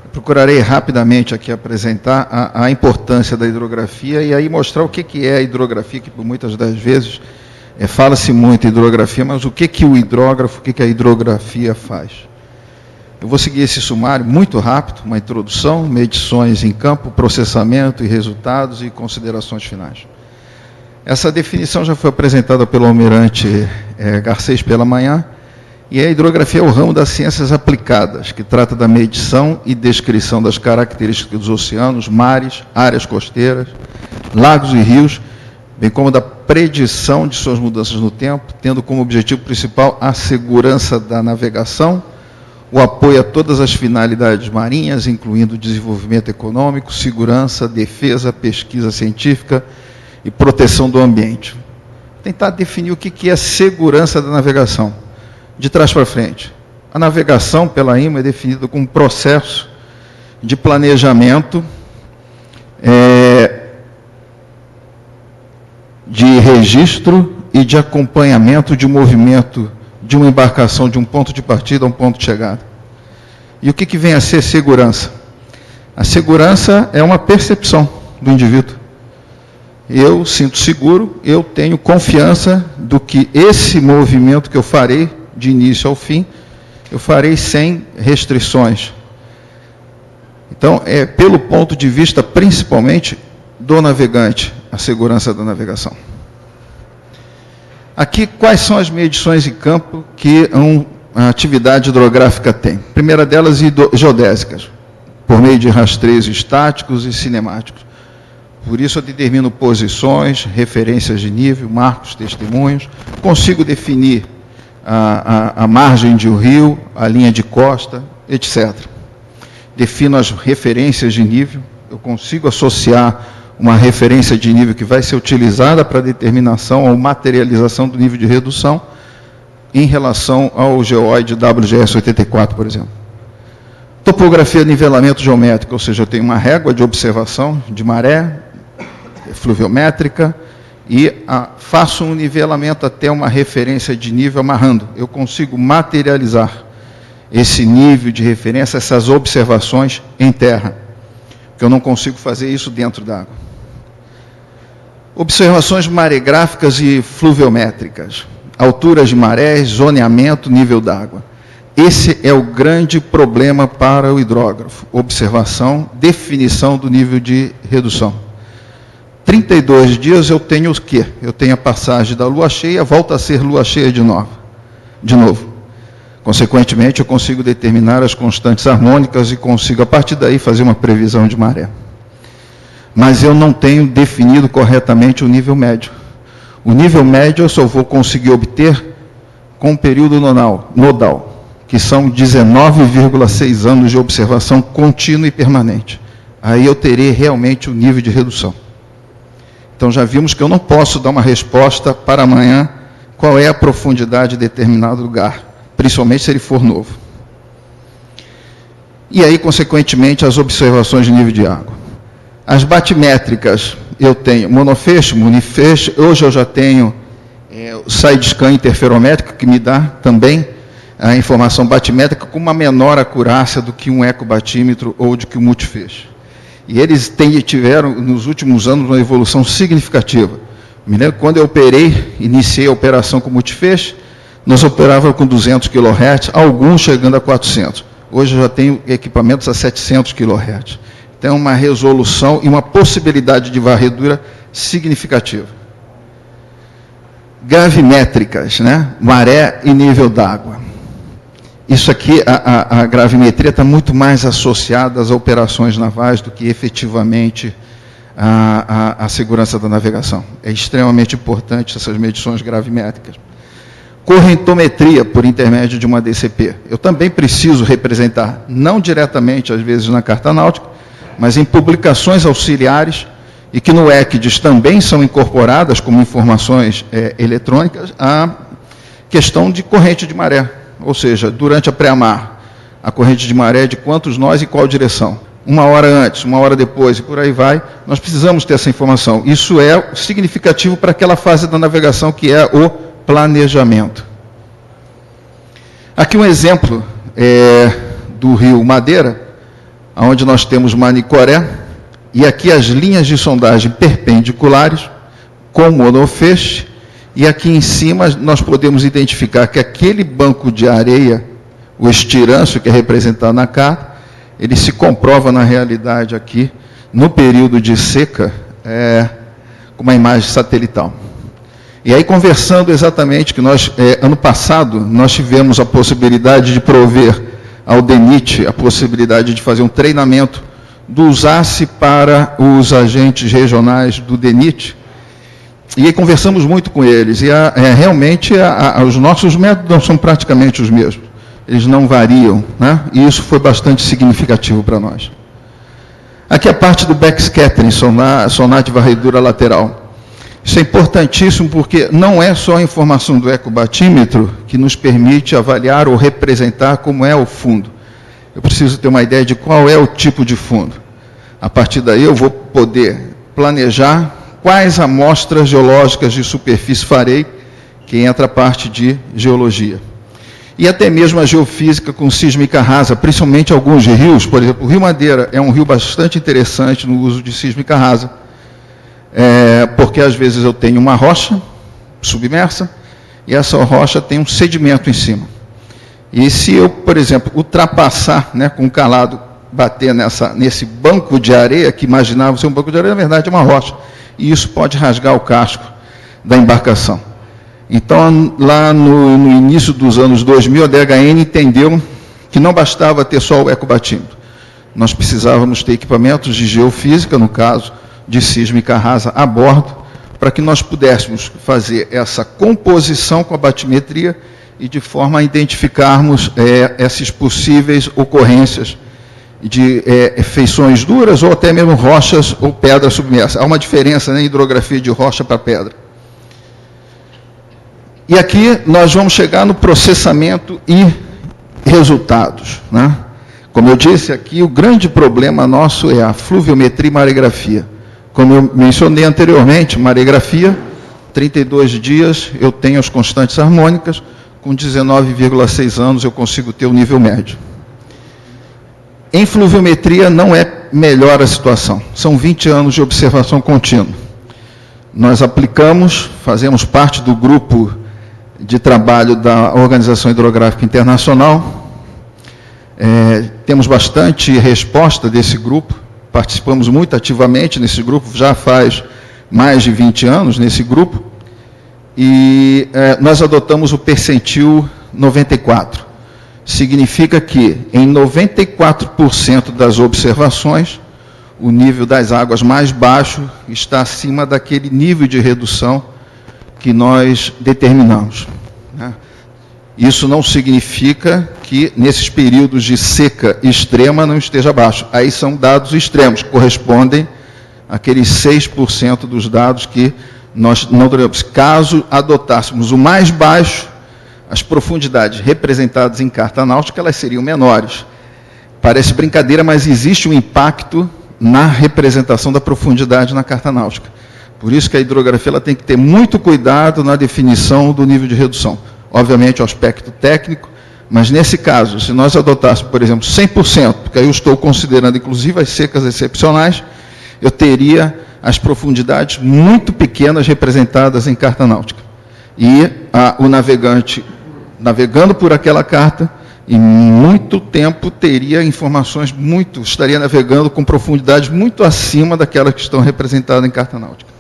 Eu procurarei rapidamente aqui apresentar a importância da hidrografia e aí mostrar o que é a hidrografia, que por muitas das vezes fala-se muito em hidrografia, mas o que o hidrógrafo, o que a hidrografia faz? Eu vou seguir esse sumário muito rápido, uma introdução, medições em campo, processamento e resultados e considerações finais. Essa definição já foi apresentada pelo Almirante Garcês pela manhã, e a hidrografia é o ramo das ciências aplicadas, que trata da medição e descrição das características dos oceanos, mares, áreas costeiras, lagos e rios, bem como da predição de suas mudanças no tempo, tendo como objetivo principal a segurança da navegação, o apoio a todas as finalidades marinhas, incluindo o desenvolvimento econômico, segurança, defesa, pesquisa científica e proteção do ambiente. Tentar definir o que é segurança da navegação. De trás para frente. A navegação pela IMA é definida como um processo de planejamento, de registro e de acompanhamento de movimento de uma embarcação de um ponto de partida a um ponto de chegada. E o que vem a ser segurança? A segurança é uma percepção do indivíduo. Eu sinto seguro, eu tenho confiança do que esse movimento que eu farei, de início ao fim, eu farei sem restrições. Então, pelo ponto de vista, principalmente, do navegante, a segurança da navegação. Aqui, quais são as medições em campo que a atividade hidrográfica tem? A primeira delas, geodésicas, por meio de rastreios estáticos e cinemáticos. Por isso, eu determino posições, referências de nível, marcos, testemunhos, consigo definir a margem de um rio, a linha de costa, etc. Defino as referências de nível, eu consigo associar uma referência de nível que vai ser utilizada para determinação ou materialização do nível de redução em relação ao geoide WGS 84, por exemplo. Topografia de nivelamento geométrico, ou seja, eu tenho uma régua de observação de maré fluviométrica e faço um nivelamento até uma referência de nível amarrando. Eu consigo materializar esse nível de referência, essas observações em terra, porque eu não consigo fazer isso dentro da água. Observações maregráficas e fluviométricas, alturas de marés, zoneamento, nível d'água. Esse é o grande problema para o hidrógrafo, observação, definição do nível de redução. 32 dias eu tenho o quê? Eu tenho a passagem da lua cheia, volta a ser lua cheia de novo. Consequentemente, eu consigo determinar as constantes harmônicas e consigo, a partir daí, fazer uma previsão de maré. Mas eu não tenho definido corretamente o nível médio. O nível médio eu só vou conseguir obter com o período nodal, que são 19,6 anos de observação contínua e permanente. Aí eu terei realmente o nível de redução. Então já vimos que eu não posso dar uma resposta para amanhã qual é a profundidade de determinado lugar, principalmente se ele for novo. E aí, consequentemente, as observações de nível de água. As batimétricas, eu tenho monofeixe, munifeixe, hoje eu já tenho o side-scan interferométrico, que me dá também a informação batimétrica com uma menor acurácia do que um ecobatímetro ou do que um multifeixe. E eles tiveram, nos últimos anos, uma evolução significativa. Me lembro quando eu iniciei a operação com multifeixe, nós operávamos com 200 kHz, alguns chegando a 400. Hoje eu já tenho equipamentos a 700 kHz. Então, uma resolução e uma possibilidade de varredura significativa. Gravimétricas, né? Maré e nível d'água. Isso aqui, a gravimetria está muito mais associada às operações navais do que efetivamente à segurança da navegação. É extremamente importante essas medições gravimétricas. Correntometria por intermédio de uma DCP. Eu também preciso representar, não diretamente, às vezes, na carta náutica, mas em publicações auxiliares, e que no ECDIS também são incorporadas como informações eletrônicas, a questão de corrente de maré. Ou seja, durante a pré-mar, a corrente de maré de quantos nós e qual direção. 1 hora antes, 1 hora depois, e por aí vai, nós precisamos ter essa informação. Isso é significativo para aquela fase da navegação que é o planejamento. Aqui um exemplo do rio Madeira, onde nós temos Manicoré, e aqui as linhas de sondagem perpendiculares, com monofeixe, e aqui em cima nós podemos identificar que aquele banco de areia, o estirâncio que é representado na carta, ele se comprova na realidade aqui, no período de seca, com uma imagem satelital. E aí, conversando exatamente, que nós, ano passado, nós tivemos a possibilidade de prover ao DENIT a possibilidade de fazer um treinamento do USACE para os agentes regionais do DENIT, e aí conversamos muito com eles, e realmente os nossos métodos não são praticamente os mesmos, eles não variam, né? E isso foi bastante significativo para nós. Aqui a parte do backscattering, sonar de varredura lateral. Isso é importantíssimo porque não é só a informação do ecobatímetro que nos permite avaliar ou representar como é o fundo. Eu preciso ter uma ideia de qual é o tipo de fundo. A partir daí eu vou poder planejar quais amostras geológicas de superfície farei, que entra a parte de geologia. E até mesmo a geofísica com sísmica rasa, principalmente alguns rios, por exemplo, o Rio Madeira é um rio bastante interessante no uso de sísmica rasa, porque às vezes eu tenho uma rocha submersa e essa rocha tem um sedimento em cima. E se eu, por exemplo, ultrapassar, né, com o calado, bater nesse banco de areia, que imaginava ser um banco de areia, na verdade é uma rocha, e isso pode rasgar o casco da embarcação. Então, lá no início dos anos 2000, a DHN entendeu que não bastava ter só o ecobatímetro. Nós precisávamos ter equipamentos de geofísica, no caso de sísmica rasa, a bordo, para que nós pudéssemos fazer essa composição com a batimetria e de forma a identificarmos essas possíveis ocorrências de feições duras ou até mesmo rochas ou pedras submersas. Há uma diferença, né, em hidrografia de rocha para pedra. E aqui nós vamos chegar no processamento e resultados, né? Como eu disse aqui, o grande problema nosso é a fluviometria e maregrafia. Como eu mencionei anteriormente, maregrafia, 32 dias eu tenho as constantes harmônicas, com 19,6 anos eu consigo ter o nível médio. Em fluviometria não é melhor a situação, são 20 anos de observação contínua. Nós aplicamos, fazemos parte do grupo de trabalho da Organização Hidrográfica Internacional, temos bastante resposta desse grupo, participamos muito ativamente nesse grupo, já faz mais de 20 anos nesse grupo, e nós adotamos o percentil 94. significa que, em 94% das observações, o nível das águas mais baixo está acima daquele nível de redução que nós determinamos, né? Isso não significa que, nesses períodos de seca extrema, não esteja baixo. Aí são dados extremos, correspondem àqueles 6% dos dados que nós não teremos. Caso adotássemos o mais baixo, as profundidades representadas em carta náutica, elas seriam menores. Parece brincadeira, mas existe um impacto na representação da profundidade na carta náutica. Por isso que a hidrografia ela tem que ter muito cuidado na definição do nível de redução. Obviamente, o aspecto técnico, mas nesse caso, se nós adotássemos, por exemplo, 100%, porque aí eu estou considerando inclusive as secas excepcionais, eu teria as profundidades muito pequenas representadas em carta náutica. E o navegante, navegando por aquela carta, em muito tempo teria informações estaria navegando com profundidades muito acima daquelas que estão representadas em carta náutica.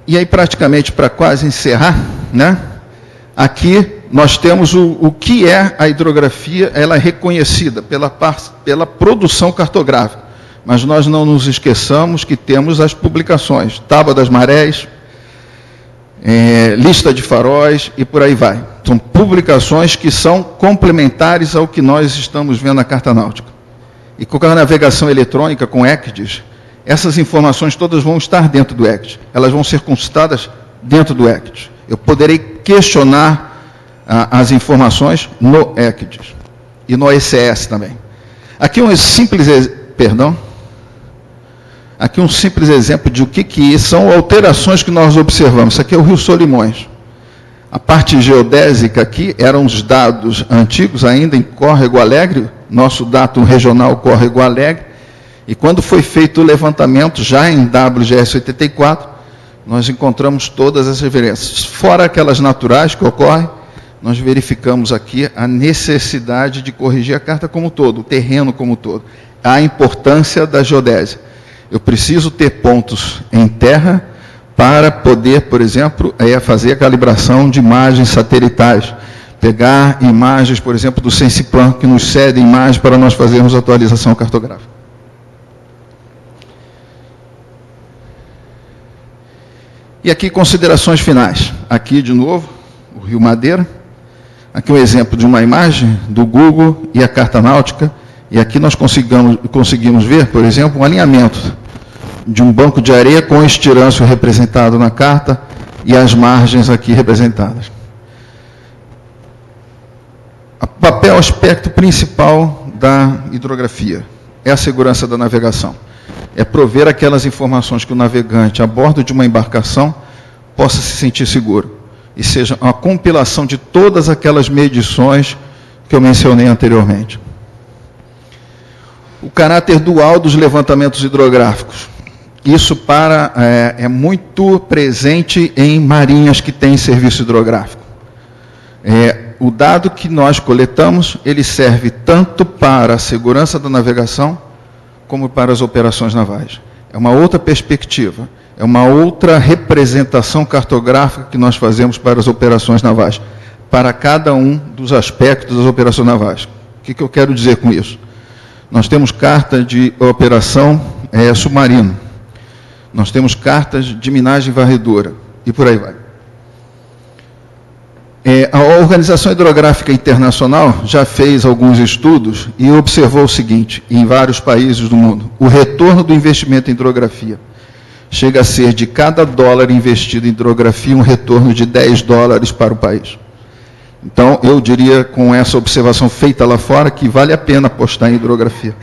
E aí, praticamente, para quase encerrar, né, aqui nós temos o que é a hidrografia. Ela é reconhecida pela produção cartográfica, mas nós não nos esqueçamos que temos as publicações, Tábua das Marés, Lista de Faróis e por aí vai. São publicações que são complementares ao que nós estamos vendo na carta náutica. E com a navegação eletrônica, com ECDIS, essas informações todas vão estar dentro do ECDIS. Elas vão ser consultadas dentro do ECDIS. Eu poderei questionar as informações no ECDIS e no ECS também. Aqui um simples exemplo de o que são alterações que nós observamos. Isso aqui é o Rio Solimões. A parte geodésica aqui eram os dados antigos ainda em Córrego Alegre, nosso datum regional Córrego Alegre. E quando foi feito o levantamento, já em WGS 84, nós encontramos todas as referências. Fora aquelas naturais que ocorrem, nós verificamos aqui a necessidade de corrigir a carta como um todo, o terreno como um todo. A importância da geodésia. Eu preciso ter pontos em terra para poder, por exemplo, fazer a calibração de imagens satelitais. Pegar imagens, por exemplo, do Sensiplan, que nos cede imagens para nós fazermos atualização cartográfica. E aqui, considerações finais. Aqui, de novo, o Rio Madeira. Aqui um exemplo de uma imagem do Google e a carta náutica. E aqui nós conseguimos ver, por exemplo, um alinhamento de um banco de areia com estirância representado na carta e as margens aqui representadas. O aspecto principal da hidrografia é a segurança da navegação. É prover aquelas informações que o navegante, a bordo de uma embarcação, possa se sentir seguro. E seja uma compilação de todas aquelas medições que eu mencionei anteriormente. O caráter dual dos levantamentos hidrográficos. Isso é muito presente em marinhas que têm serviço hidrográfico. O dado que nós coletamos, ele serve tanto para a segurança da navegação, como para as operações navais. É uma outra perspectiva, é uma outra representação cartográfica que nós fazemos para as operações navais, para cada um dos aspectos das operações navais. O que eu quero dizer com isso? Nós temos carta de operação submarino, nós temos cartas de minagem varredora, e por aí vai. A Organização Hidrográfica Internacional já fez alguns estudos e observou o seguinte, em vários países do mundo: o retorno do investimento em hidrografia chega a ser, de cada dólar investido em hidrografia, um retorno de $10 para o país. Então, eu diria, com essa observação feita lá fora, que vale a pena apostar em hidrografia.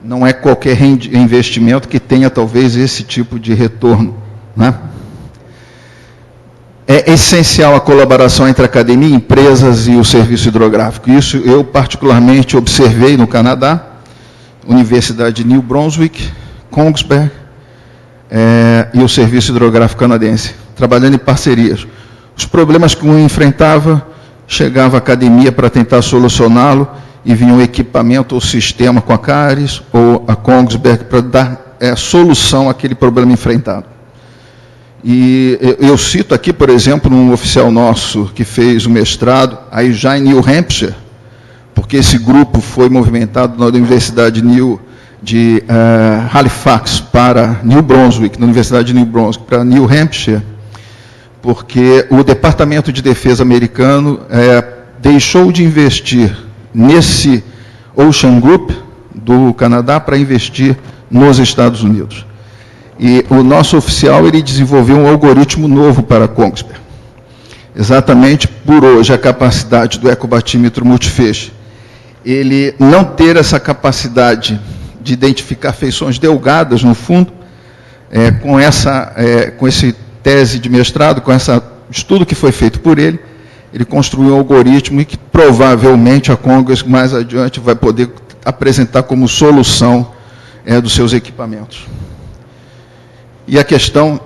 Não é qualquer investimento que tenha, talvez, esse tipo de retorno, né? É essencial a colaboração entre a academia, empresas e o serviço hidrográfico. Isso eu particularmente observei no Canadá, Universidade de New Brunswick, Kongsberg e o serviço hidrográfico canadense, trabalhando em parcerias. Os problemas que um enfrentava, chegava à academia para tentar solucioná-lo e vinha um equipamento ou sistema com a CARES ou a Kongsberg para dar solução àquele problema enfrentado. E eu cito aqui, por exemplo, um oficial nosso que fez o mestrado, aí já em New Hampshire, porque esse grupo foi movimentado na Universidade de Halifax para New Brunswick, na Universidade de New Brunswick para New Hampshire, porque o Departamento de Defesa americano deixou de investir nesse Ocean Group do Canadá para investir nos Estados Unidos. E o nosso oficial ele desenvolveu um algoritmo novo para Kongsberg. Exatamente por hoje a capacidade do ecobatímetro multifeixe ele não ter essa capacidade de identificar feições delgadas no fundo, com esse tese de mestrado, com esse estudo que foi feito por ele, ele construiu um algoritmo e que provavelmente a Kongsberg mais adiante vai poder apresentar como solução dos seus equipamentos. E a questão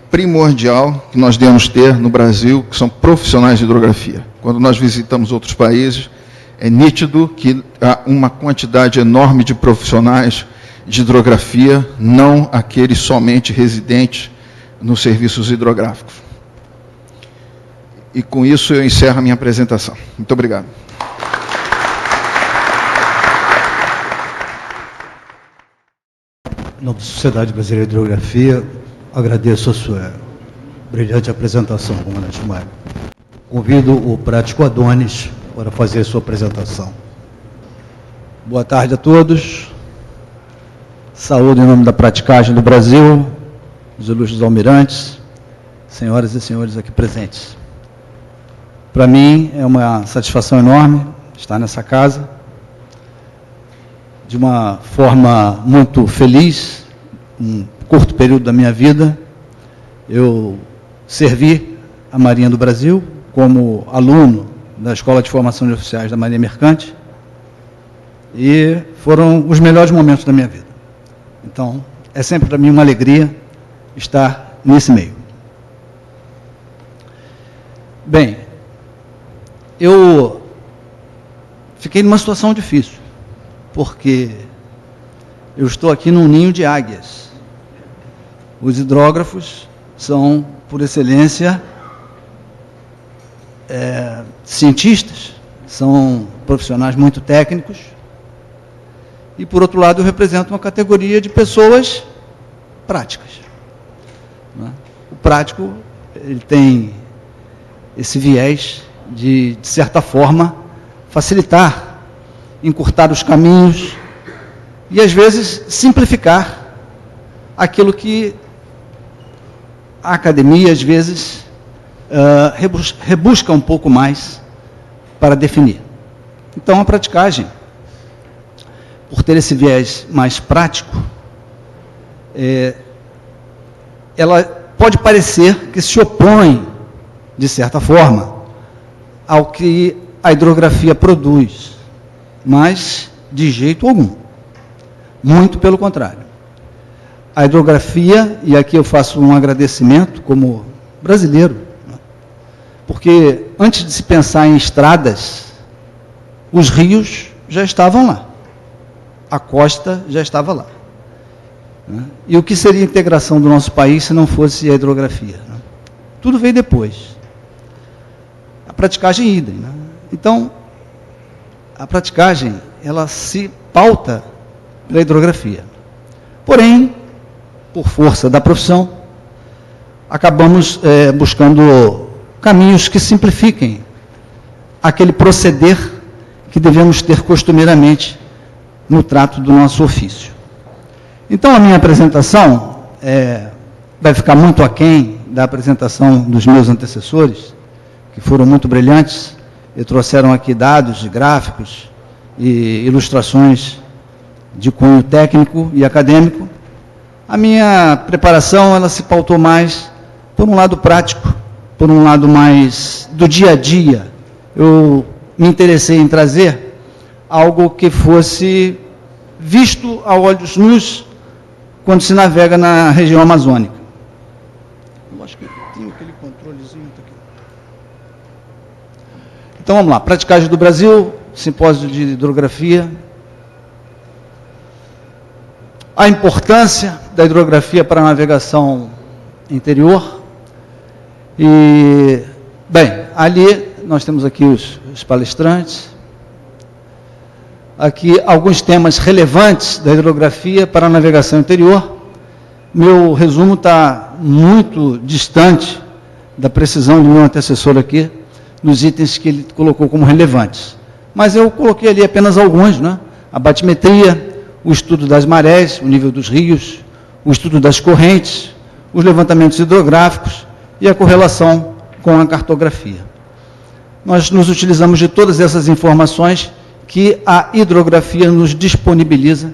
primordial que nós devemos ter no Brasil, que são profissionais de hidrografia. Quando nós visitamos outros países, é nítido que há uma quantidade enorme de profissionais de hidrografia, não aqueles somente residentes nos serviços hidrográficos. E com isso eu encerro a minha apresentação. Muito obrigado. Em nome da Sociedade Brasileira de Hidrografia, agradeço a sua brilhante apresentação, comandante Mário. Convido o prático Adonis para fazer a sua apresentação. Boa tarde a todos. Saúde em nome da praticagem do Brasil, os ilustres almirantes, senhoras e senhores aqui presentes. Para mim é uma satisfação enorme estar nessa casa, de uma forma muito feliz, um curto período da minha vida. Eu servi a Marinha do Brasil como aluno da Escola de Formação de Oficiais da Marinha Mercante e foram os melhores momentos da minha vida. Então, é sempre para mim uma alegria estar nesse meio. Bem, eu fiquei numa situação difícil, porque eu estou aqui num ninho de águias. Os hidrógrafos são, por excelência, cientistas, são profissionais muito técnicos, e, por outro lado, eu represento uma categoria de pessoas práticas. O prático, ele tem esse viés de certa forma, facilitar, encurtar os caminhos e, às vezes, simplificar aquilo que a academia, às vezes, rebusca um pouco mais para definir. Então, a praticagem, por ter esse viés mais prático, ela pode parecer que se opõe, de certa forma, ao que a hidrografia produz, mas de jeito algum. Muito pelo contrário. A hidrografia, e aqui eu faço um agradecimento como brasileiro, porque antes de se pensar em estradas, os rios já estavam lá, a costa já estava lá. E o que seria a integração do nosso país se não fosse a hidrografia? Tudo veio depois. A praticagem idem. Então, a praticagem, ela se pauta pela hidrografia. Porém, por força da profissão, acabamos buscando caminhos que simplifiquem aquele proceder que devemos ter costumeiramente no trato do nosso ofício. Então, a minha apresentação vai ficar muito aquém da apresentação dos meus antecessores, que foram muito brilhantes e trouxeram aqui dados, gráficos e ilustrações de cunho técnico e acadêmico. A minha preparação, ela se pautou mais por um lado prático, por um lado mais do dia a dia. Eu me interessei em trazer algo que fosse visto a olhos nus quando se navega na região amazônica. Eu acho que tem aquele controlezinho aqui. Então vamos lá, praticagem do Brasil, simpósio de hidrografia. A importância da hidrografia para a navegação interior. E, bem, ali nós temos aqui os palestrantes. Aqui alguns temas relevantes da hidrografia para a navegação interior. Meu resumo está muito distante da precisão do meu antecessor aqui, nos itens que ele colocou como relevantes. Mas eu coloquei ali apenas alguns, né? A batimetria, o estudo das marés, o nível dos rios, o estudo das correntes, os levantamentos hidrográficos e a correlação com a cartografia. Nós nos utilizamos de todas essas informações que a hidrografia nos disponibiliza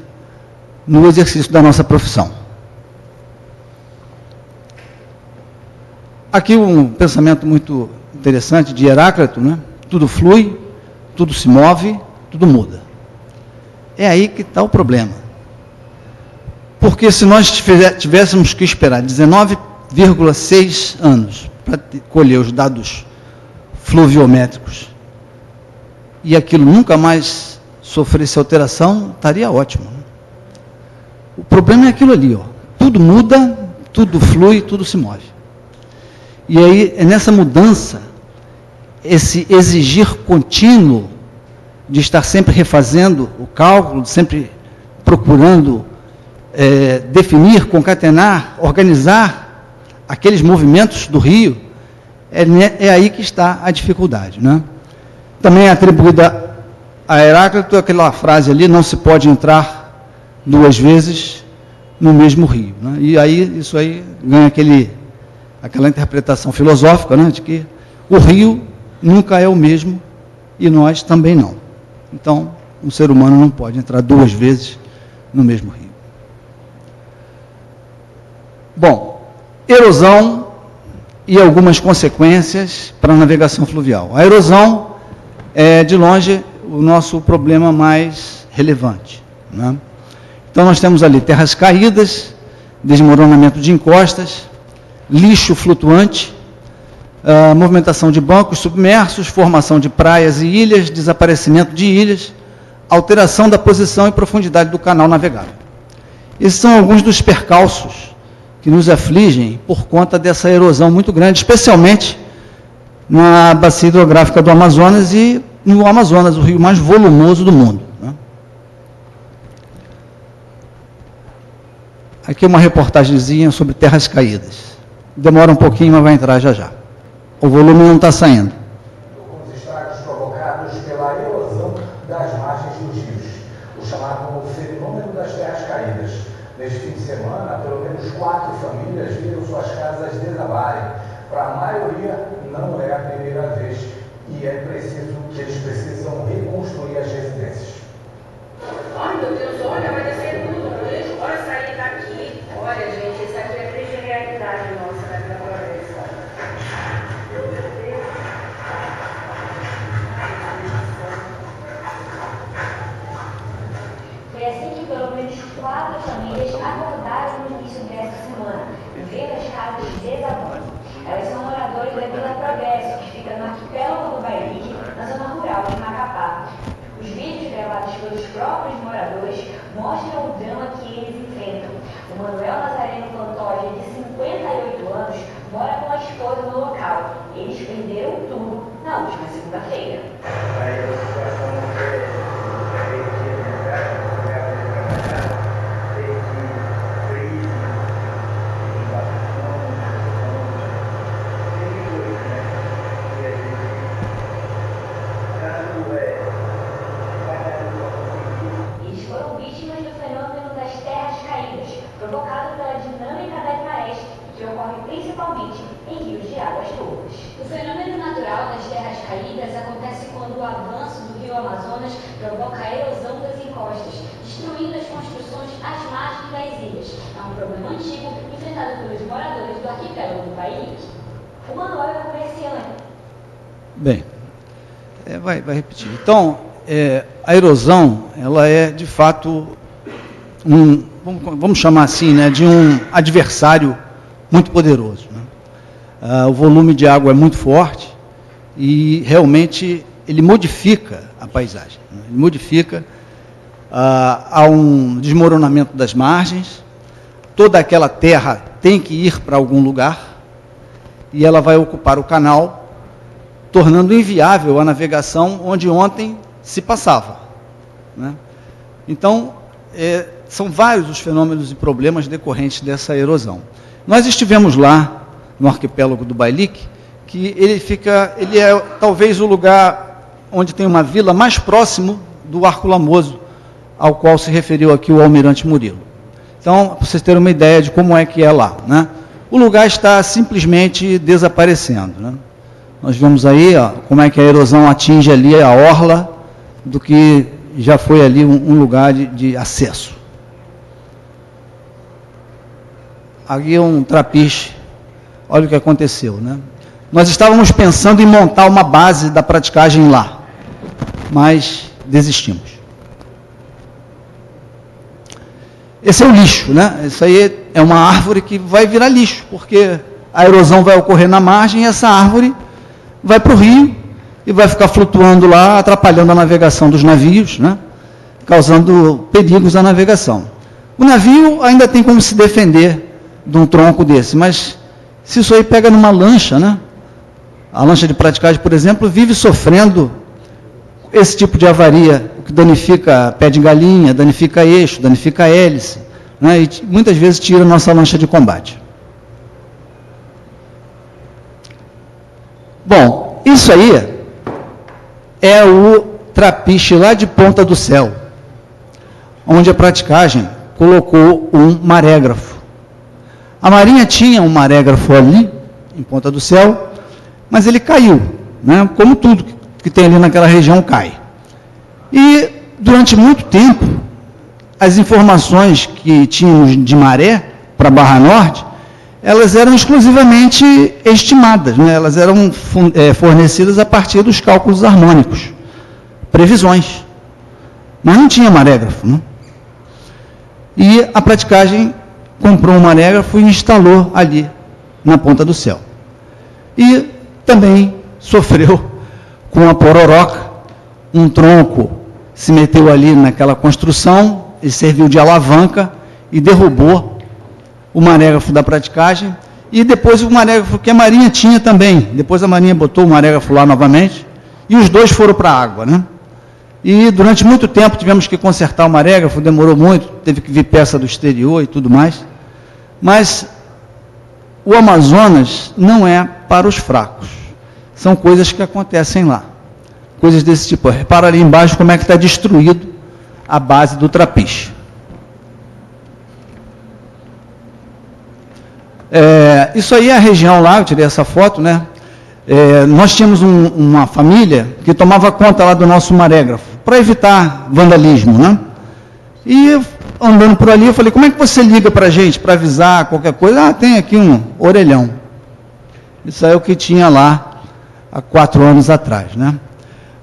no exercício da nossa profissão. Aqui um pensamento muito interessante de Heráclito, né? Tudo flui, tudo se move, tudo muda. É aí que está o problema. Porque se nós tivéssemos que esperar 19,6 anos para colher os dados fluviométricos e aquilo nunca mais sofresse alteração, estaria ótimo. O problema é aquilo ali, ó. Tudo muda, tudo flui, tudo se move. E aí, é nessa mudança, esse exigir contínuo de estar sempre refazendo o cálculo, sempre procurando definir, concatenar, organizar aqueles movimentos do rio, é aí que está a dificuldade, né? Também é atribuída a Heráclito aquela frase ali, não se pode entrar 2 vezes no mesmo rio, né? E aí, isso aí ganha aquela interpretação filosófica, né, de que o rio nunca é o mesmo e nós também não. Então, um ser humano não pode entrar 2 vezes no mesmo rio. Bom, erosão e algumas consequências para a navegação fluvial. A erosão é, de longe, o nosso problema mais relevante, né? Então, nós temos ali terras caídas, desmoronamento de encostas, lixo flutuante, movimentação de bancos submersos, formação de praias e ilhas, desaparecimento de ilhas, alteração da posição e profundidade do canal navegável. Esses são alguns dos percalços que nos afligem por conta dessa erosão muito grande, especialmente na bacia hidrográfica do Amazonas e no Amazonas, o rio mais volumoso do mundo, né? Aqui uma reportagemzinha sobre terras caídas. Demora um pouquinho, mas vai entrar já já. O volume não está saindo. Com os estragos provocados pela erosão das margens dos rios, o chamado fenômeno das terras caídas. Neste fim de semana, pelo menos 4 famílias viram suas casas desabarem. Para a maioria, não é a primeira vez e eles precisam reconstruir as residências. Ai, meu Deus, olha, vai descer tudo, olha sair daqui. Olha, gente, isso aqui é triste realidade nossa, né, da floresta. Meu Deus. Foi assim que pelo menos 4 famílias acordaram no início desta semana, vendo as casas desabando. Elas são moradores da Vila Progresso, que fica no arquipélago do Bairique, na zona rural de Macapá. Os vídeos gravados pelos próprios moradores mostram o drama que eles enfrentam. O Manuel Nazareno Pantoja, de 58 anos, mora com a esposa no local. Eles perderam tudo na última segunda-feira. Eles foram vítimas do fenômeno das terras caídas, provocado pela dinâmica das marés, que ocorre principalmente em rios de águas turvas. O fenômeno natural das terras caídas acontece quando o avanço do rio Amazonas provoca a erosão das encostas, destruindo as construções às margens das ilhas. É um problema antigo enfrentado pelos moradores do arquipélago do Bairique. O Manuel é comerciante. Bem, vai repetir. Então, a erosão, ela é, de fato, vamos chamar assim, né, de um adversário muito poderoso, né? O volume de água é muito forte e, realmente, ele modifica a paisagem, né? Ele modifica, há um desmoronamento das margens, toda aquela terra tem que ir para algum lugar, e ela vai ocupar o canal, tornando inviável a navegação onde ontem se passava, né? Então, são vários os fenômenos e problemas decorrentes dessa erosão. Nós estivemos lá, no arquipélago do Bailique, que ele é talvez o lugar onde tem uma vila mais próximo do Arco Lamoso, ao qual se referiu aqui o almirante Murilo. Então, para vocês terem uma ideia de como é que é lá, né? O lugar está simplesmente desaparecendo, né? Nós vemos aí, ó, como é que a erosão atinge ali a orla do que já foi ali um lugar de acesso. Aqui é um trapiche. Olha o que aconteceu, né? Nós estávamos pensando em montar uma base da praticagem lá, mas desistimos. Esse é o lixo, né? Isso aí é uma árvore que vai virar lixo, porque a erosão vai ocorrer na margem e essa árvore vai para o rio e vai ficar flutuando lá, atrapalhando a navegação dos navios, né? Causando perigos à navegação. O navio ainda tem como se defender de um tronco desse, mas se isso aí pega numa lancha, né? A lancha de praticagem, por exemplo, vive sofrendo esse tipo de avaria, o que danifica pé de galinha, danifica eixo, danifica hélice, né? E muitas vezes tira a nossa lancha de combate. Bom, isso aí é o trapiche lá de Ponta do Céu, onde a praticagem colocou um marégrafo. A Marinha tinha um marégrafo ali, em Ponta do Céu, mas ele caiu, né? Como tudo que tem ali naquela região cai. E, durante muito tempo, as informações que tínhamos de maré para a Barra Norte, elas eram exclusivamente estimadas, né? Elas eram fornecidas a partir dos cálculos harmônicos, previsões. Mas não tinha marégrafo, né? E a praticagem comprou um marégrafo e instalou ali, na Ponta do Céu. E também sofreu com a pororoca, um tronco se meteu ali naquela construção e serviu de alavanca e derrubou o marégrafo da praticagem e depois o marégrafo que a Marinha tinha também. Depois a Marinha botou o marégrafo lá novamente e os dois foram para a água, né? E durante muito tempo tivemos que consertar o marégrafo, demorou muito, teve que vir peça do exterior e tudo mais. Mas o Amazonas não é para os fracos. São coisas que acontecem lá. Coisas desse tipo. Repara ali embaixo como é que está destruído a base do trapiche. Isso aí é a região lá, eu tirei essa foto, né? Nós tínhamos uma família que tomava conta lá do nosso marégrafo, para evitar vandalismo, né? E andando por ali, eu falei, como é que você liga para a gente, para avisar qualquer coisa? Ah, tem aqui um orelhão. Isso aí é o que tinha lá há 4 anos atrás, né?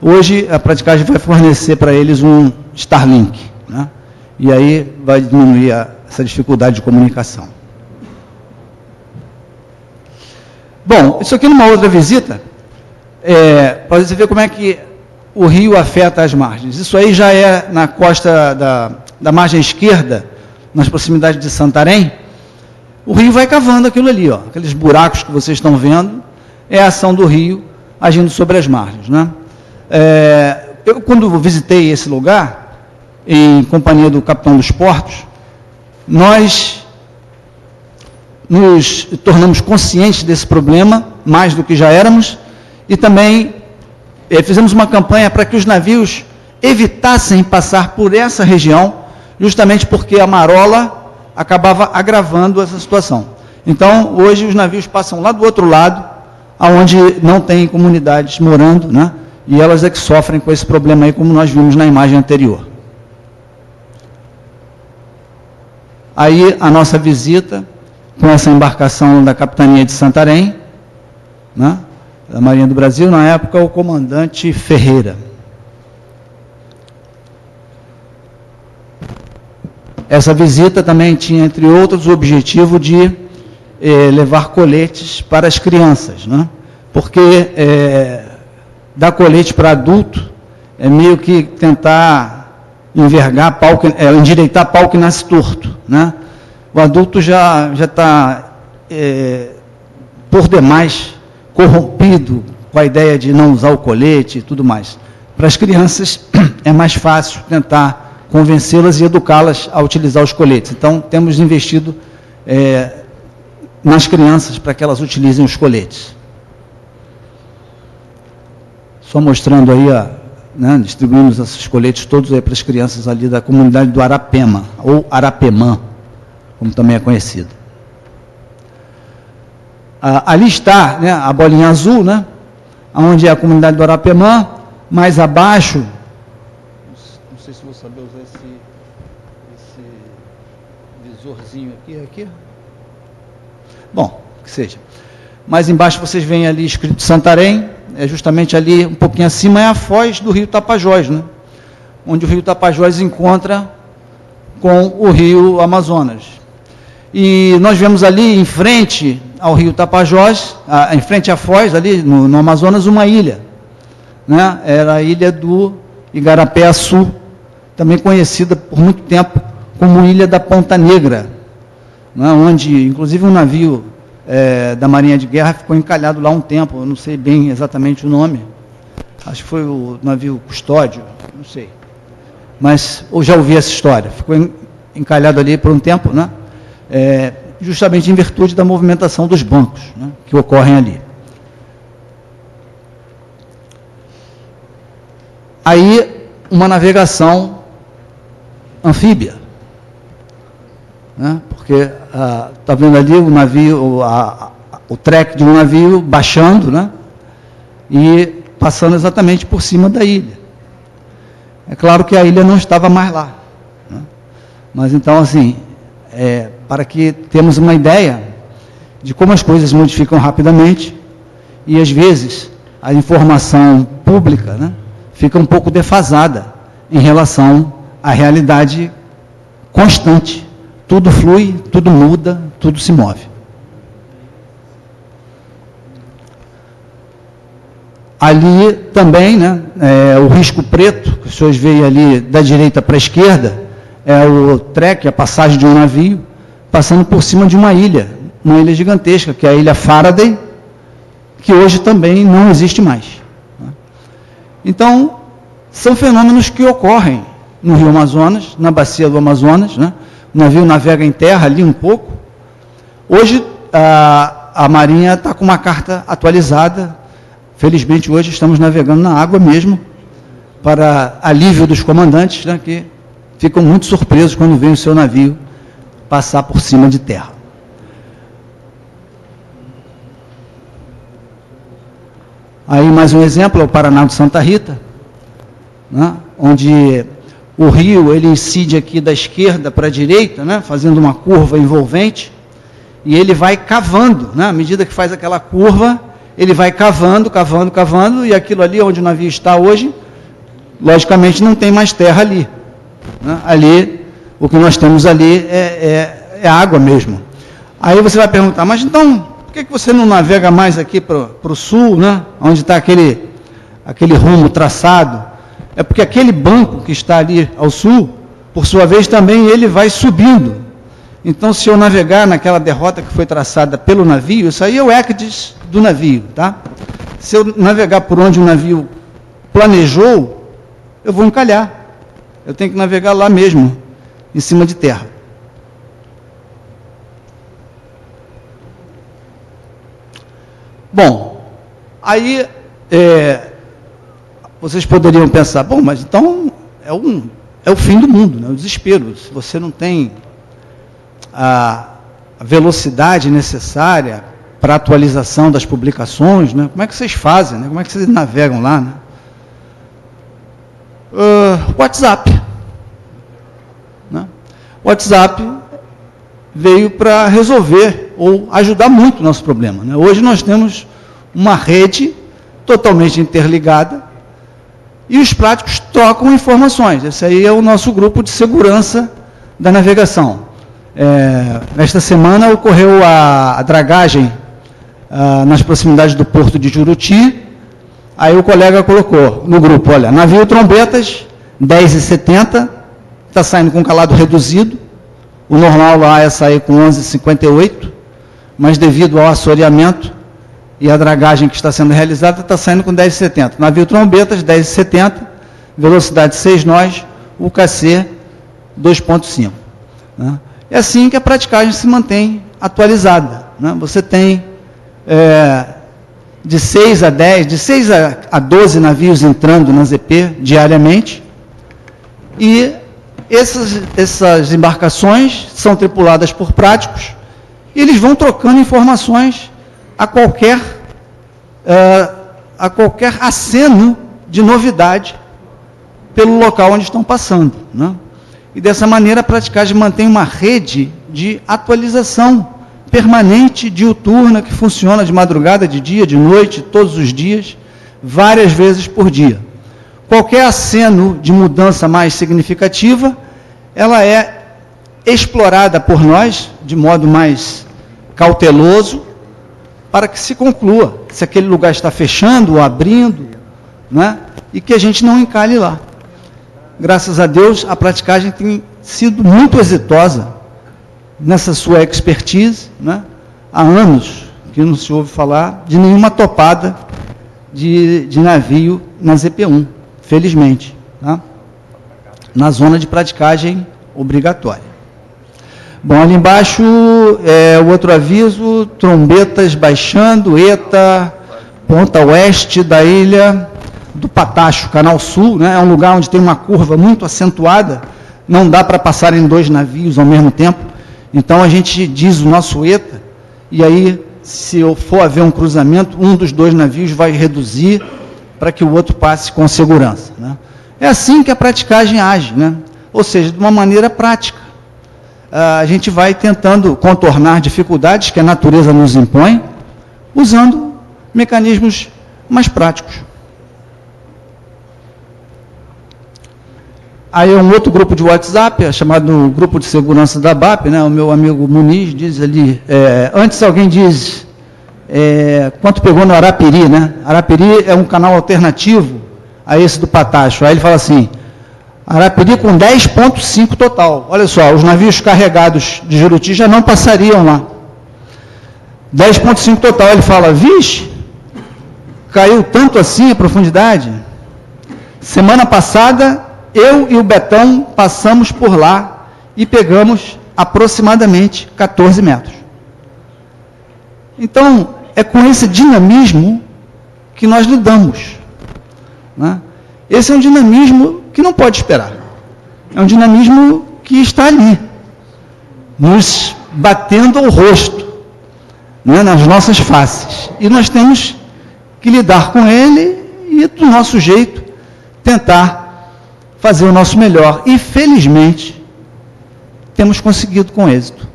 Hoje, a praticagem vai fornecer para eles um Starlink, né? E aí vai diminuir essa dificuldade de comunicação. Bom, isso aqui numa outra visita, para você ver como é que o rio afeta as margens. Isso aí já é na costa da margem esquerda, nas proximidades de Santarém. O rio vai cavando aquilo ali, ó, aqueles buracos que vocês estão vendo, é a ação do rio agindo sobre as margens, né? Eu, quando visitei esse lugar, em companhia do capitão dos portos, nós nos tornamos conscientes desse problema, mais do que já éramos, e também fizemos uma campanha para que os navios evitassem passar por essa região, justamente porque a marola acabava agravando essa situação. Então, hoje os navios passam lá do outro lado, onde não tem comunidades morando, né? E elas é que sofrem com esse problema aí, como nós vimos na imagem anterior. Aí, a nossa visita com essa embarcação da Capitania de Santarém, né, da Marinha do Brasil, na época, o comandante Ferreira. Essa visita também tinha, entre outros, o objetivo de levar coletes para as crianças, né? Porque dar colete para adulto é meio que tentar envergar pau, endireitar pau que nasce torto, né? O adulto já está por demais corrompido com a ideia de não usar o colete e tudo mais. Para as crianças é mais fácil tentar convencê-las e educá-las a utilizar os coletes. Então, temos investido nas crianças para que elas utilizem os coletes. Só mostrando aí, distribuímos esses coletes todos aí para as crianças ali da comunidade do Arapema, ou Arapemã, como também é conhecido. Ali está, né, a bolinha azul, né, onde é a comunidade do Arapemã. Mais abaixo, não sei se vou saber usar esse visorzinho aqui. Bom, que seja. Mais embaixo vocês veem ali escrito Santarém, justamente ali, um pouquinho acima, é a foz do rio Tapajós, né? Onde o rio Tapajós encontra com o rio Amazonas. E nós vemos ali, em frente ao rio Tapajós, em frente à foz, ali no Amazonas, uma ilha. Né? Era a ilha do Igarapé-Açu, também conhecida por muito tempo como Ilha da Ponta Negra, né? Onde, inclusive, um navio da Marinha de Guerra ficou encalhado lá um tempo, eu não sei bem exatamente o nome, acho que foi o navio Custódio, não sei, mas eu já ouvi essa história, ficou encalhado ali por um tempo, né? Justamente em virtude da movimentação dos bancos, né, que ocorrem ali. Aí, uma navegação anfíbia, né? Porque está vendo ali o navio, o treco de um navio baixando, né? E passando exatamente por cima da ilha. É claro que a ilha não estava mais lá, né? Mas então, assim, para que temos uma ideia de como as coisas modificam rapidamente e, às vezes, a informação pública, né, fica um pouco defasada em relação à realidade constante. Tudo flui, tudo muda, tudo se move. Ali também, né, o risco preto, que os senhores veem ali da direita para a esquerda, é o treco, a passagem de um navio, passando por cima de uma ilha gigantesca, que é a Ilha Faraday, que hoje também não existe mais. Então, são fenômenos que ocorrem no Rio Amazonas, na bacia do Amazonas, né? O navio navega em terra ali um pouco. Hoje, a Marinha está com uma carta atualizada. Felizmente, hoje estamos navegando na água mesmo, para alívio dos comandantes, né, que ficam muito surpresos quando veem o seu navio passar por cima de terra. Aí, mais um exemplo, é o Paraná de Santa Rita, né, onde o rio ele incide aqui da esquerda para a direita, né, fazendo uma curva envolvente, e ele vai cavando, né, à medida que faz aquela curva, ele vai cavando, cavando, cavando, e aquilo ali onde o navio está hoje, logicamente não tem mais terra ali, né? Ali, o que nós temos ali é água mesmo. Aí você vai perguntar, mas então, por que você não navega mais aqui para o sul, né? Onde está aquele rumo traçado? É porque aquele banco que está ali ao sul, por sua vez, também ele vai subindo. Então, se eu navegar naquela derrota que foi traçada pelo navio, isso aí é o ECDIS do navio, tá? Se eu navegar por onde o navio planejou, eu vou encalhar. Eu tenho que navegar lá mesmo, em cima de terra. Bom, aí vocês poderiam pensar, bom, mas então é o fim do mundo, né? O desespero. Se você não tem a velocidade necessária para a atualização das publicações, né? Como é que vocês fazem, né? Como é que vocês navegam lá, né? WhatsApp. Né? WhatsApp veio para resolver ou ajudar muito o nosso problema, né? Hoje nós temos uma rede totalmente interligada e os práticos trocam informações. Esse aí é o nosso grupo de segurança da navegação. Nesta semana ocorreu a dragagem nas proximidades do porto de Juruti. Aí o colega colocou no grupo, olha, navio Trombetas, 10h70, está saindo com calado reduzido, o normal lá é sair com 11h58, mas devido ao assoreamento, e a dragagem que está sendo realizada está saindo com 10,70. Navio trombetas, 10,70, velocidade 6 nós, UKC 2,5. Né? É assim que a praticagem se mantém atualizada. Né? Você tem de 6 a 10, de 6 a 12 navios entrando na ZP diariamente, e essas embarcações são tripuladas por práticos, e eles vão trocando informações a qualquer aceno de novidade pelo local onde estão passando. Né? E dessa maneira a praticagem mantém uma rede de atualização permanente, diuturna, que funciona de madrugada, de dia, de noite, todos os dias, várias vezes por dia. Qualquer aceno de mudança mais significativa, ela é explorada por nós, de modo mais cauteloso, para que se conclua se aquele lugar está fechando ou abrindo, né? E que a gente não encalhe lá. Graças a Deus, a praticagem tem sido muito exitosa nessa sua expertise, né? Há anos que não se ouve falar de nenhuma topada de navio na ZP1, felizmente, tá? Na zona de praticagem obrigatória. Bom, ali embaixo, o outro aviso, trombetas baixando, ETA, ponta oeste da ilha do Patacho, Canal Sul, né? É um lugar onde tem uma curva muito acentuada, não dá para passar em 2 navios ao mesmo tempo, então a gente diz o nosso ETA, e aí, se for haver um cruzamento, um dos 2 navios vai reduzir para que o outro passe com segurança. Né? É assim que a praticagem age, né? Ou seja, de uma maneira prática. A gente vai tentando contornar dificuldades que a natureza nos impõe, usando mecanismos mais práticos. Aí um outro grupo de WhatsApp, chamado Grupo de Segurança da BAP, né? O meu amigo Muniz diz ali, antes alguém diz, quanto pegou no Arapiri, né? Arapiri é um canal alternativo a esse do Patacho. Aí ele fala assim, Arapiri com 10,5 total. Olha só, os navios carregados de Juruti já não passariam lá. 10,5 total. Ele fala, vixe, caiu tanto assim a profundidade. Semana passada, eu e o Betão passamos por lá e pegamos aproximadamente 14 metros. Então, é com esse dinamismo que nós lidamos. Né? Esse é um dinamismo que não pode esperar. É um dinamismo que está ali, nos batendo ao rosto, né, nas nossas faces. E nós temos que lidar com ele e, do nosso jeito, tentar fazer o nosso melhor. E, felizmente, temos conseguido com êxito.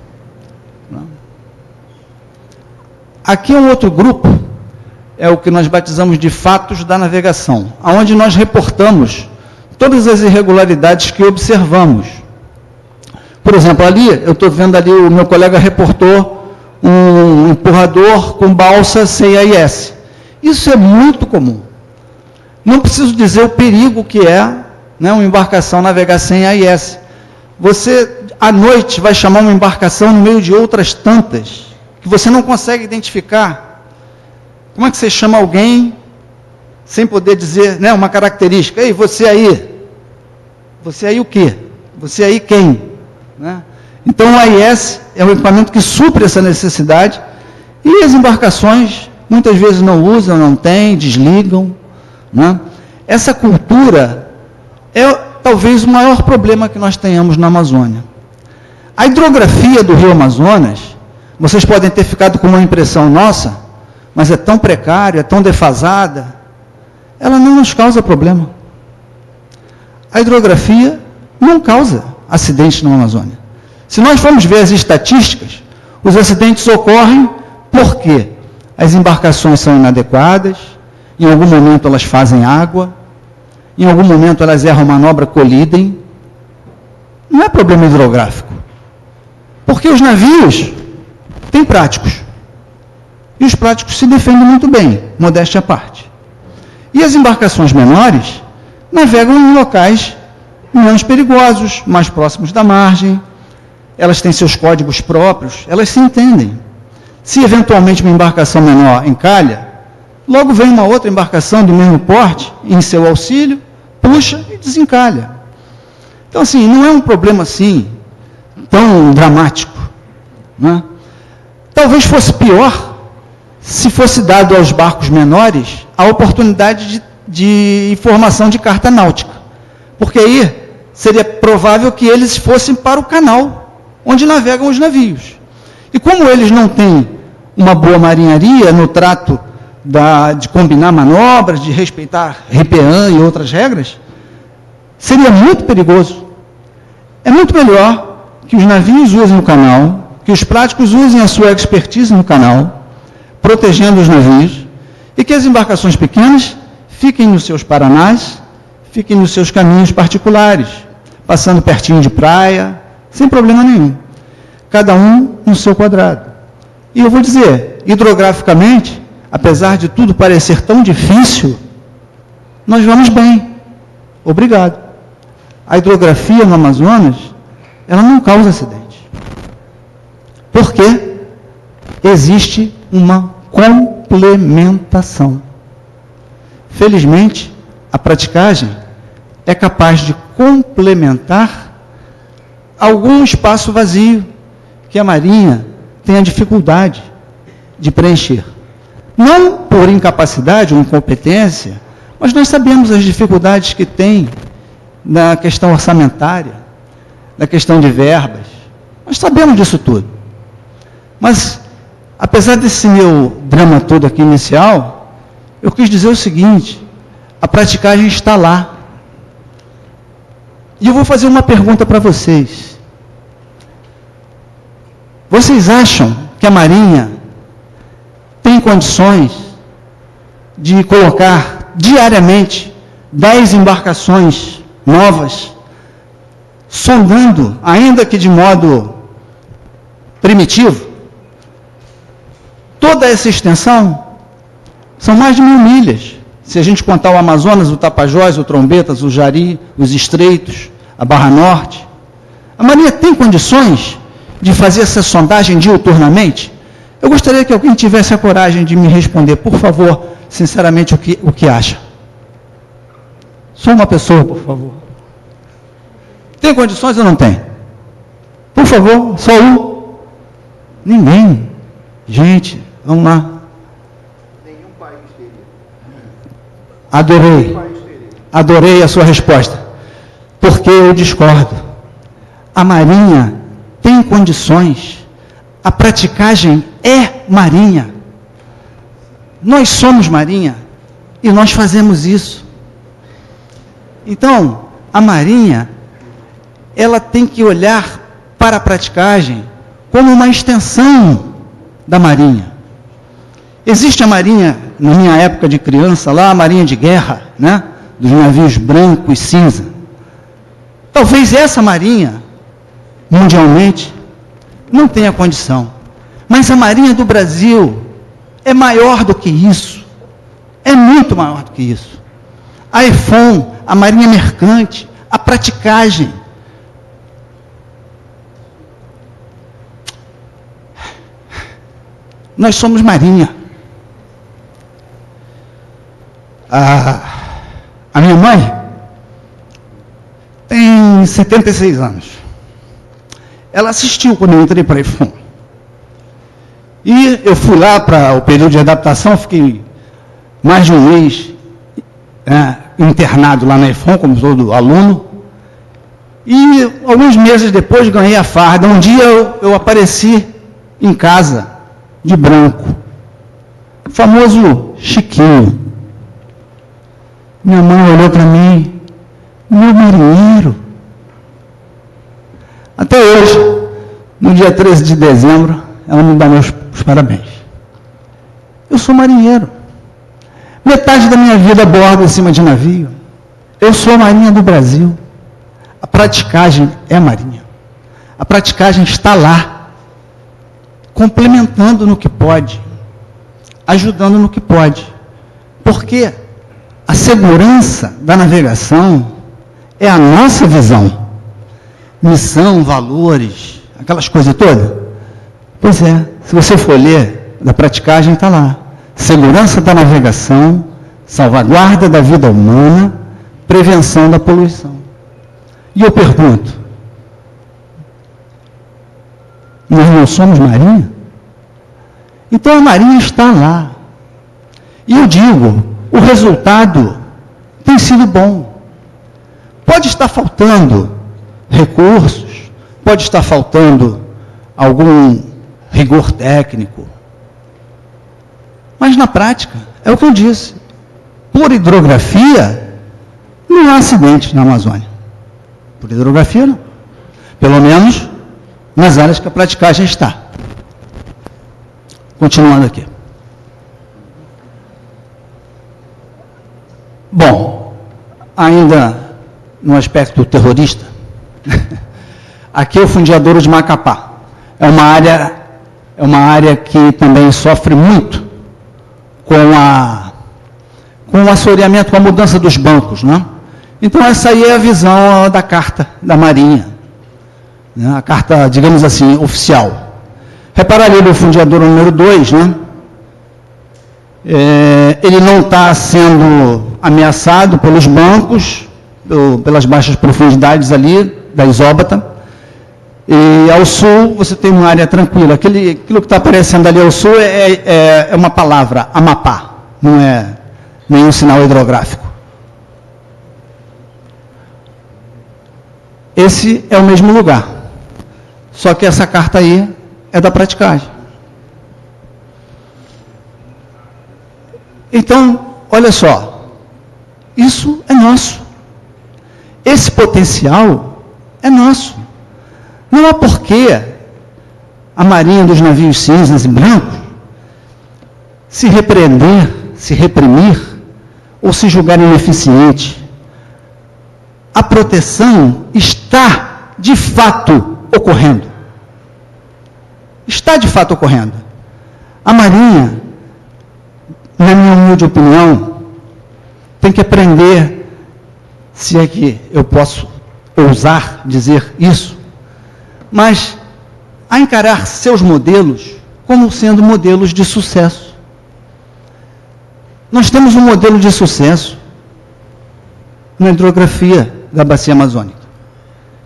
Aqui é um outro grupo, é o que nós batizamos de fatos da navegação, onde nós reportamos todas as irregularidades que observamos. Por exemplo, ali, eu estou vendo ali, o meu colega reportou um empurrador com balsa sem AIS. Isso é muito comum. Não preciso dizer o perigo que é, né, uma embarcação navegar sem AIS. Você, à noite, vai chamar uma embarcação no meio de outras tantas, que você não consegue identificar. Como é que você chama alguém sem poder dizer, né, uma característica? Ei, você aí. Você aí o quê? Você aí quem? Né? Então, o AIS é um equipamento que supre essa necessidade e as embarcações muitas vezes não usam, não têm, desligam. Né? Essa cultura é talvez o maior problema que nós tenhamos na Amazônia. A hidrografia do Rio Amazonas, vocês podem ter ficado com uma impressão nossa, mas é tão precária, é tão defasada, ela não nos causa problema. A hidrografia não causa acidentes na Amazônia. Se nós formos ver as estatísticas, os acidentes ocorrem porque as embarcações são inadequadas, em algum momento elas fazem água, em algum momento elas erram manobra, colidem. Não é problema hidrográfico. Porque os navios têm práticos. E os práticos se defendem muito bem, modéstia à parte. E as embarcações menores navegam em locais menos perigosos, mais próximos da margem, elas têm seus códigos próprios, elas se entendem. Se eventualmente uma embarcação menor encalha, logo vem uma outra embarcação do mesmo porte, em seu auxílio, puxa e desencalha. Então, assim, não é um problema assim tão dramático, né? Talvez fosse pior se fosse dado aos barcos menores a oportunidade de formação de carta náutica, porque aí seria provável que eles fossem para o canal onde navegam os navios. E como eles não têm uma boa marinharia no trato de combinar manobras, de respeitar RPAN e outras regras, seria muito perigoso. É muito melhor que os navios usem o canal, que os práticos usem a sua expertise no canal, protegendo os navios, e que as embarcações pequenas fiquem nos seus paranás, fiquem nos seus caminhos particulares, passando pertinho de praia, sem problema nenhum. Cada um no seu quadrado. E eu vou dizer, hidrograficamente, apesar de tudo parecer tão difícil, nós vamos bem. Obrigado. A hidrografia no Amazonas, ela não causa acidente. Por quê? Existe uma complementação. Felizmente, a praticagem é capaz de complementar algum espaço vazio que a Marinha tem a dificuldade de preencher. Não por incapacidade ou incompetência, mas nós sabemos as dificuldades que tem na questão orçamentária, na questão de verbas. Nós sabemos disso tudo. Mas, apesar desse meu drama todo aqui inicial, eu quis dizer o seguinte: a praticagem está lá. E eu vou fazer uma pergunta para vocês. Vocês acham que a Marinha tem condições de colocar diariamente 10 embarcações novas, sondando, ainda que de modo primitivo, toda essa extensão? São mais de 1000 milhas. Se a gente contar o Amazonas, o Tapajós, o Trombetas, o Jari, os Estreitos, a Barra Norte. A Marinha tem condições de fazer essa sondagem diuturnamente? Eu gostaria que alguém tivesse a coragem de me responder, por favor, sinceramente, o que acha. Só uma pessoa, por favor. Tem condições ou não tem? Por favor, só um. Ninguém. Gente, vamos lá. Nenhum país teria. Adorei a sua resposta. Porque eu discordo. A Marinha tem condições. A praticagem é Marinha. Nós somos Marinha e nós fazemos isso. Então, a Marinha, ela tem que olhar para a praticagem como uma extensão da Marinha. Existe a Marinha, na minha época de criança, lá a Marinha de Guerra, né? Dos navios branco e cinza. Talvez essa Marinha, mundialmente, não tenha condição. Mas a Marinha do Brasil é maior do que isso. É muito maior do que isso. A EFON, a Marinha Mercante, a praticagem. Nós somos Marinha. A minha mãe tem 76 anos. Ela assistiu quando eu entrei para a EFON. E eu fui lá para o período de adaptação, fiquei mais de um mês internado lá na EFON, como todo aluno. E alguns meses depois ganhei a farda. Um dia eu apareci em casa, de branco. O famoso Chiquinho. Minha mãe olhou para mim, meu marinheiro. Até hoje, no dia 13 de dezembro, ela me dá meus parabéns. Eu sou marinheiro. Metade da minha vida bordo em cima de navio. Eu sou a Marinha do Brasil. A praticagem é Marinha. A praticagem está lá, complementando no que pode, ajudando no que pode. Porque a segurança da navegação é a nossa visão. Missão, valores, aquelas coisas todas. Pois é, Se você for ler, da praticagem está lá. Segurança da navegação, salvaguarda da vida humana, prevenção da poluição. E eu pergunto, nós não somos Marinha? Então a Marinha está lá. E eu digo, o resultado tem sido bom. Pode estar faltando recursos, pode estar faltando algum rigor técnico, mas na prática, é o que eu disse, por hidrografia, não há acidente na Amazônia. Por hidrografia, não. Pelo menos nas áreas que a praticagem está. Continuando aqui. Bom, ainda no aspecto terrorista, aqui é o fundeadouro de Macapá. É uma área que também sofre muito com o assoreamento, com a mudança dos bancos, né? Então essa aí é a visão da carta da Marinha, né? A carta, digamos assim, oficial. Repara ali no fundeadouro número 2, né? Ele não está sendo ameaçado pelos bancos, pelas baixas profundidades ali da isóbata. E ao sul você tem uma área tranquila. Aquilo que está aparecendo ali ao sul é uma palavra, Amapá, não é nenhum sinal hidrográfico. Esse é o mesmo lugar, só que essa carta aí é da praticagem. Então, olha só, isso é nosso. Esse potencial é nosso. Não há porquê a Marinha dos navios cinzas e brancos se repreender, se reprimir ou se julgar ineficiente. A proteção está de fato ocorrendo. Está de fato ocorrendo. A Marinha, na minha humilde opinião, tem que aprender, se é que eu posso ousar dizer isso, mas a encarar seus modelos como sendo modelos de sucesso. Nós temos um modelo de sucesso na hidrografia da Bacia Amazônica,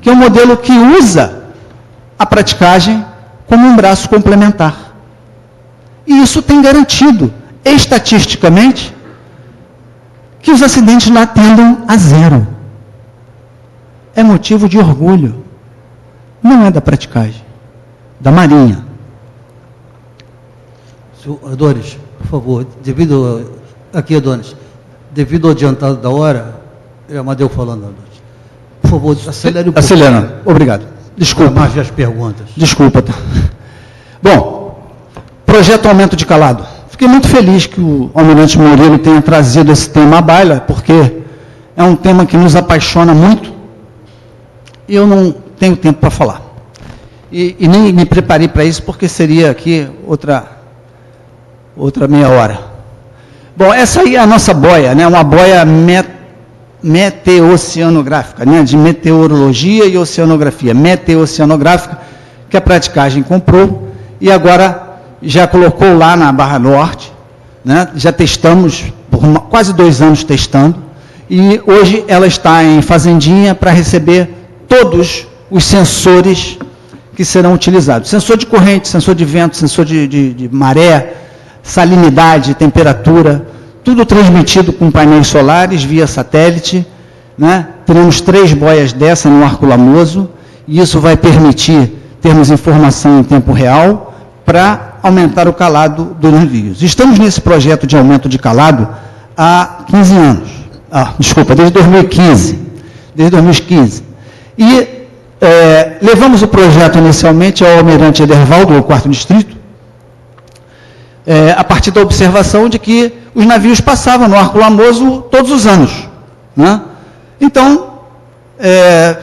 que é um modelo que usa a praticagem como um braço complementar. E isso tem garantido, estatisticamente, que os acidentes lá tendam a zero. É motivo de orgulho. Não é da praticagem, da Marinha. Senhor Adonis, por favor, devido ao adiantado da hora, é Amadeu falando, Adonis. Por favor, acelere um pouco. Acelera, obrigado. Desculpa. Mais as perguntas. Desculpa. Bom, projeto aumento de calado. Fiquei muito feliz que o almirante Murilo tenha trazido esse tema à baila, porque é um tema que nos apaixona muito e eu não tenho tempo para falar. E nem me preparei para isso, porque seria aqui outra meia hora. Bom, essa aí é a nossa boia, né? Uma boia meteoceanográfica, né? De meteorologia e oceanografia. Meteoceanográfica, que a praticagem comprou e agora já colocou lá na Barra Norte, né? Já testamos, por quase 2 anos testando, e hoje ela está em fazendinha para receber todos os sensores que serão utilizados. Sensor de corrente, sensor de vento, sensor de maré, salinidade, temperatura, tudo transmitido com painéis solares via satélite, né? Teremos 3 boias dessa no Arco Lamoso, e isso vai permitir termos informação em tempo real para aumentar o calado dos navios. Estamos nesse projeto de aumento de calado há 15 anos. Desde 2015. Desde 2015. E levamos o projeto inicialmente ao almirante Edervaldo, do 4º Distrito, a partir da observação de que os navios passavam no Arco Lamoso todos os anos, né? Então,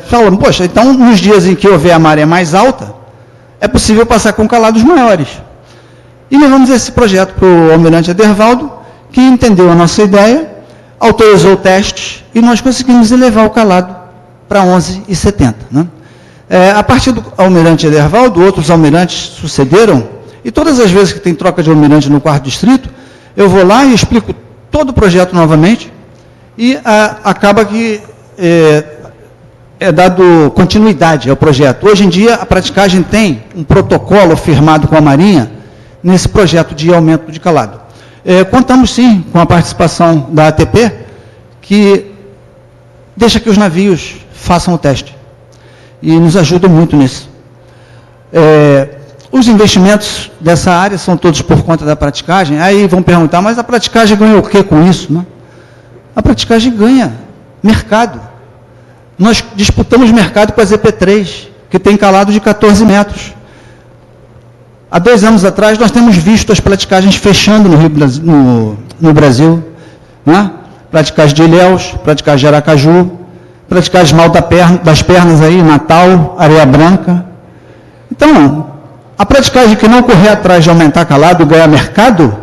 falamos, poxa, então nos dias em que houver a maré mais alta, é possível passar com calados maiores. E levamos esse projeto para o almirante Edervaldo, que entendeu a nossa ideia, autorizou testes, e nós conseguimos elevar o calado para 11,70, né? A partir do almirante Edervaldo, outros almirantes sucederam, E todas as vezes que tem troca de almirante no 4º distrito, eu vou lá e explico todo o projeto novamente e acaba que é dado continuidade ao projeto. Hoje em dia, a praticagem tem um protocolo firmado com a Marinha nesse projeto de aumento de calado. Contamos, sim, com a participação da ATP, que deixa que os navios façam o teste. E nos ajuda muito nisso. Os investimentos dessa área são todos por conta da praticagem. Aí vão perguntar, mas a praticagem ganha o quê com isso? Né? A praticagem ganha mercado. Nós disputamos mercado com a ZP3, que tem calado de 14 metros. Há 2 anos atrás, nós temos visto as praticagens fechando no Brasil. Né? Praticagem de Ilhéus, praticagem de Aracaju, praticagem mal das pernas aí, Natal, Areia Branca. Então, a praticagem que não correr atrás de aumentar calado e ganhar mercado,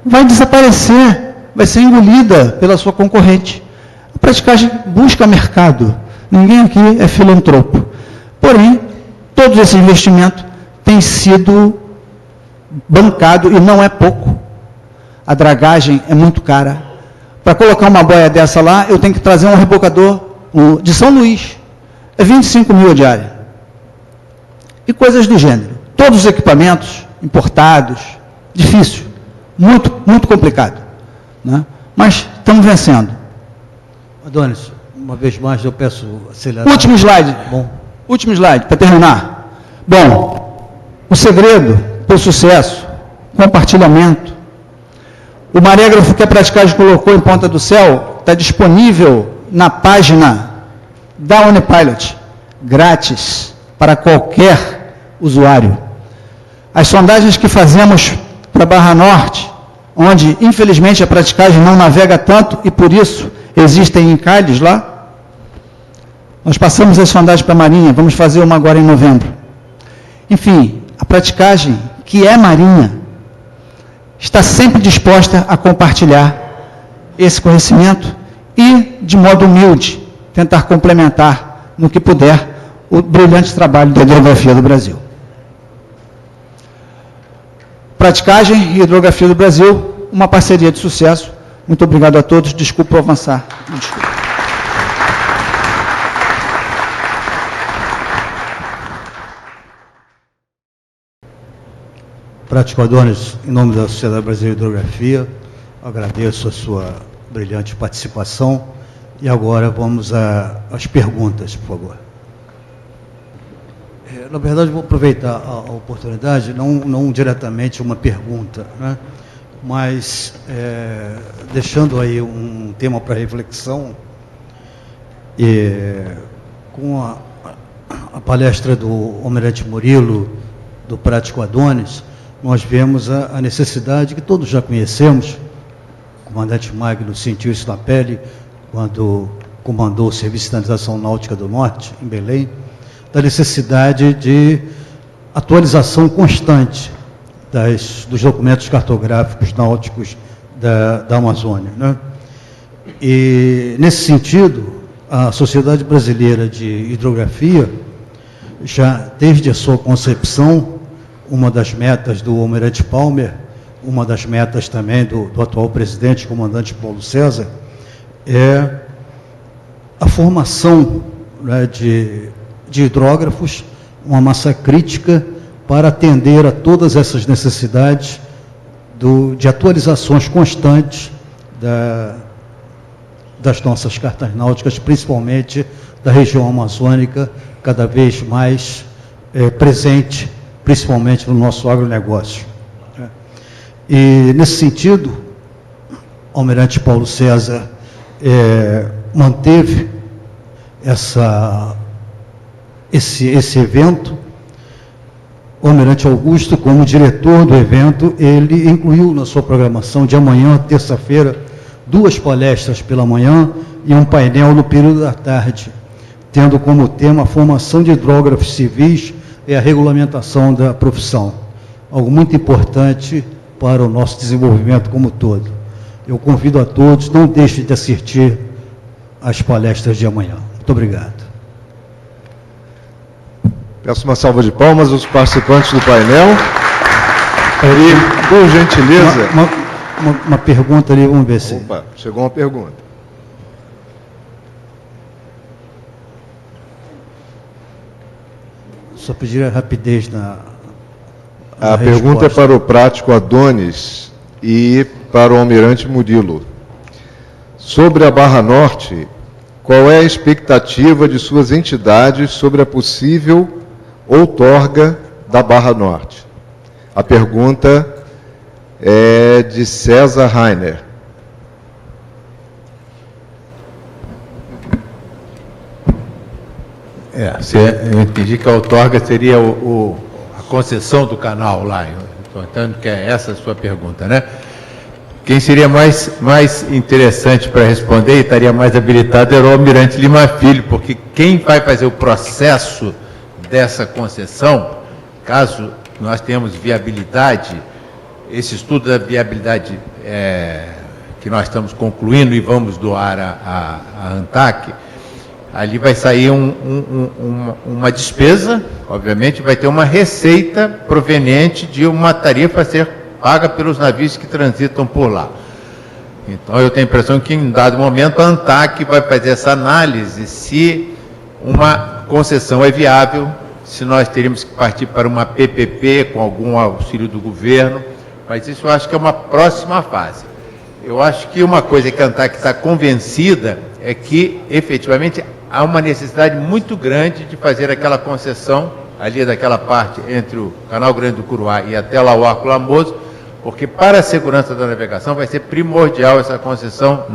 vai desaparecer, vai ser engolida pela sua concorrente. A praticagem busca mercado. Ninguém aqui é filantropo. Porém, todo esse investimento tem sido bancado e não é pouco. A dragagem é muito cara. Para colocar uma boia dessa lá, eu tenho que trazer um rebocador de São Luís. É 25 mil a diária. E coisas do gênero. Todos os equipamentos importados, difícil, muito, muito complicado. Né? Mas estamos vencendo. Adonis, uma vez mais eu peço acelerar. Último slide. Bom. Último slide, para terminar. Bom, o segredo para o sucesso, compartilhamento. O marégrafo que a praticagem colocou em Ponta do Céu está disponível na página da Unipilot, grátis, para qualquer usuário. As sondagens que fazemos para Barra Norte, onde infelizmente a praticagem não navega tanto e por isso existem encalhes lá, nós passamos as sondagens para a Marinha, vamos fazer uma agora em novembro. Enfim, a praticagem, que é Marinha, está sempre disposta a compartilhar esse conhecimento e, de modo humilde, tentar complementar, no que puder, o brilhante trabalho da hidrografia do Brasil. Praticagem e Hidrografia do Brasil, uma parceria de sucesso. Muito obrigado a todos. Desculpa avançar. Desculpa. Prático Adonis, em nome da Sociedade Brasileira de Hidrografia, agradeço a sua brilhante participação. E agora vamos às perguntas, por favor. Na verdade, vou aproveitar a oportunidade, não diretamente uma pergunta, né? Mas deixando aí um tema para reflexão, com a palestra do Almirante Murilo, do Prático Adonis, nós vemos a necessidade que todos já conhecemos. O comandante Magno sentiu isso na pele quando comandou o Serviço de Sinalização Náutica do Norte, em Belém, da necessidade de atualização constante dos documentos cartográficos náuticos da Amazônia. Né? E, nesse sentido, a Sociedade Brasileira de Hidrografia, já desde a sua concepção, uma das metas do Almirante Palmer, uma das metas também do atual presidente, comandante Paulo César, é a formação, né, de hidrógrafos, uma massa crítica para atender a todas essas necessidades de atualizações constantes das nossas cartas náuticas, principalmente da região amazônica, cada vez mais presente, principalmente no nosso agronegócio. E, nesse sentido, o Almirante Paulo César manteve esse evento. O Almirante Augusto, como diretor do evento, ele incluiu na sua programação de amanhã, terça-feira, 2 palestras pela manhã e um painel no período da tarde, tendo como tema a formação de hidrógrafos civis e a regulamentação da profissão. Algo muito importante para o nosso desenvolvimento como todo. Eu convido a todos, não deixem de assistir às palestras de amanhã. Muito obrigado. Peço uma salva de palmas aos participantes do painel. Por gentileza... Uma pergunta ali, vamos ver se... Opa, chegou uma pergunta. Só pedir a rapidez na A pergunta é para o prático Adonis e para o almirante Murilo. Sobre a Barra Norte, qual é a expectativa de suas entidades sobre a possível outorga da Barra Norte? A pergunta é de César Rainer. Eu entendi que a outorga seria a concessão do canal lá. Estou entendendo que é essa a sua pergunta, né? Quem seria mais interessante para responder e estaria mais habilitado era o almirante Lima Filho, porque quem vai fazer o processo dessa concessão, caso nós tenhamos viabilidade, esse estudo da viabilidade que nós estamos concluindo e vamos doar à ANTAC, ali vai sair uma despesa, obviamente, vai ter uma receita proveniente de uma tarifa a ser paga pelos navios que transitam por lá. Então, eu tenho a impressão que, em dado momento, a ANTAC vai fazer essa análise se uma concessão é viável, se nós teríamos que partir para uma PPP com algum auxílio do governo, mas isso eu acho que é uma próxima fase. Eu acho que uma coisa que a ANTAC está convencida é que, efetivamente, há uma necessidade muito grande de fazer aquela concessão ali daquela parte entre o Canal Grande do Curuá e até lá o Arco Lamoso, porque para a segurança da navegação vai ser primordial essa concessão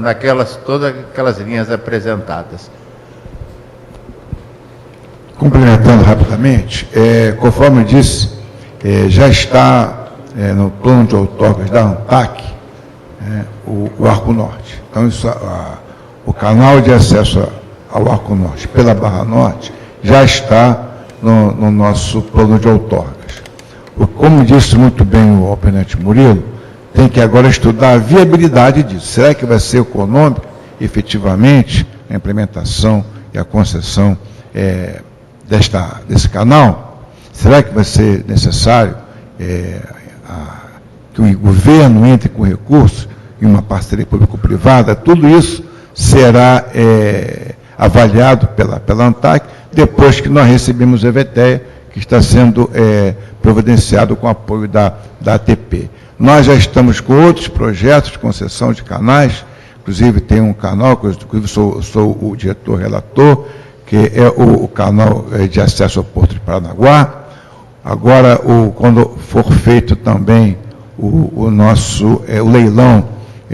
todas aquelas linhas apresentadas. Complementando rapidamente, conforme eu disse, já está no plano de outorgas da ANTAC o Arco Norte. Então, o canal de acesso ao Arco Norte pela Barra Norte já está no nosso plano de outorgas. Como disse muito bem o almirante Murilo, tem que agora estudar a viabilidade disso. Será que vai ser econômico, efetivamente, a implementação e a concessão desse canal? Será que vai ser necessário que o governo entre com recursos em uma parceria público-privada? Tudo isso será avaliado pela ANTAC, depois que nós recebemos o EVTEA, que está sendo providenciado com apoio da ATP. Nós já estamos com outros projetos de concessão de canais, inclusive tem um canal, que eu sou o diretor-relator, que é o canal de acesso ao Porto de Paranaguá. Agora, quando for feito também o leilão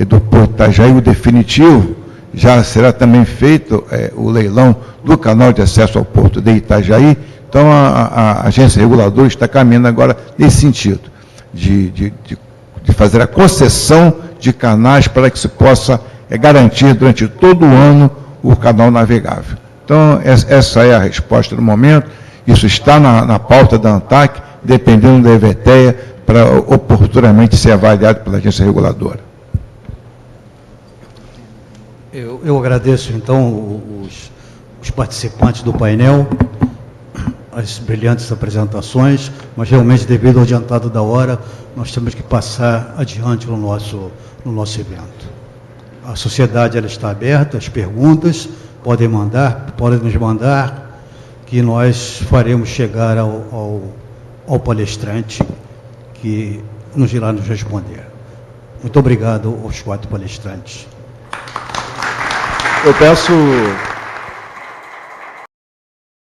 do Porto Itajaí, o definitivo, já será também feito o leilão do canal de acesso ao Porto de Itajaí. Então, a agência reguladora está caminhando agora nesse sentido, de fazer a concessão de canais para que se possa garantir durante todo o ano o canal navegável. Então, essa é a resposta no momento. Isso está na pauta da ANTAC, dependendo da EVTEA, para oportunamente ser avaliado pela agência reguladora. Eu agradeço, então, os participantes do painel, as brilhantes apresentações, mas realmente, devido ao adiantado da hora, nós temos que passar adiante no nosso evento. A sociedade ela está aberta, as perguntas podem nos mandar, que nós faremos chegar ao palestrante que nos irá nos responder. Muito obrigado aos 4 palestrantes. Eu peço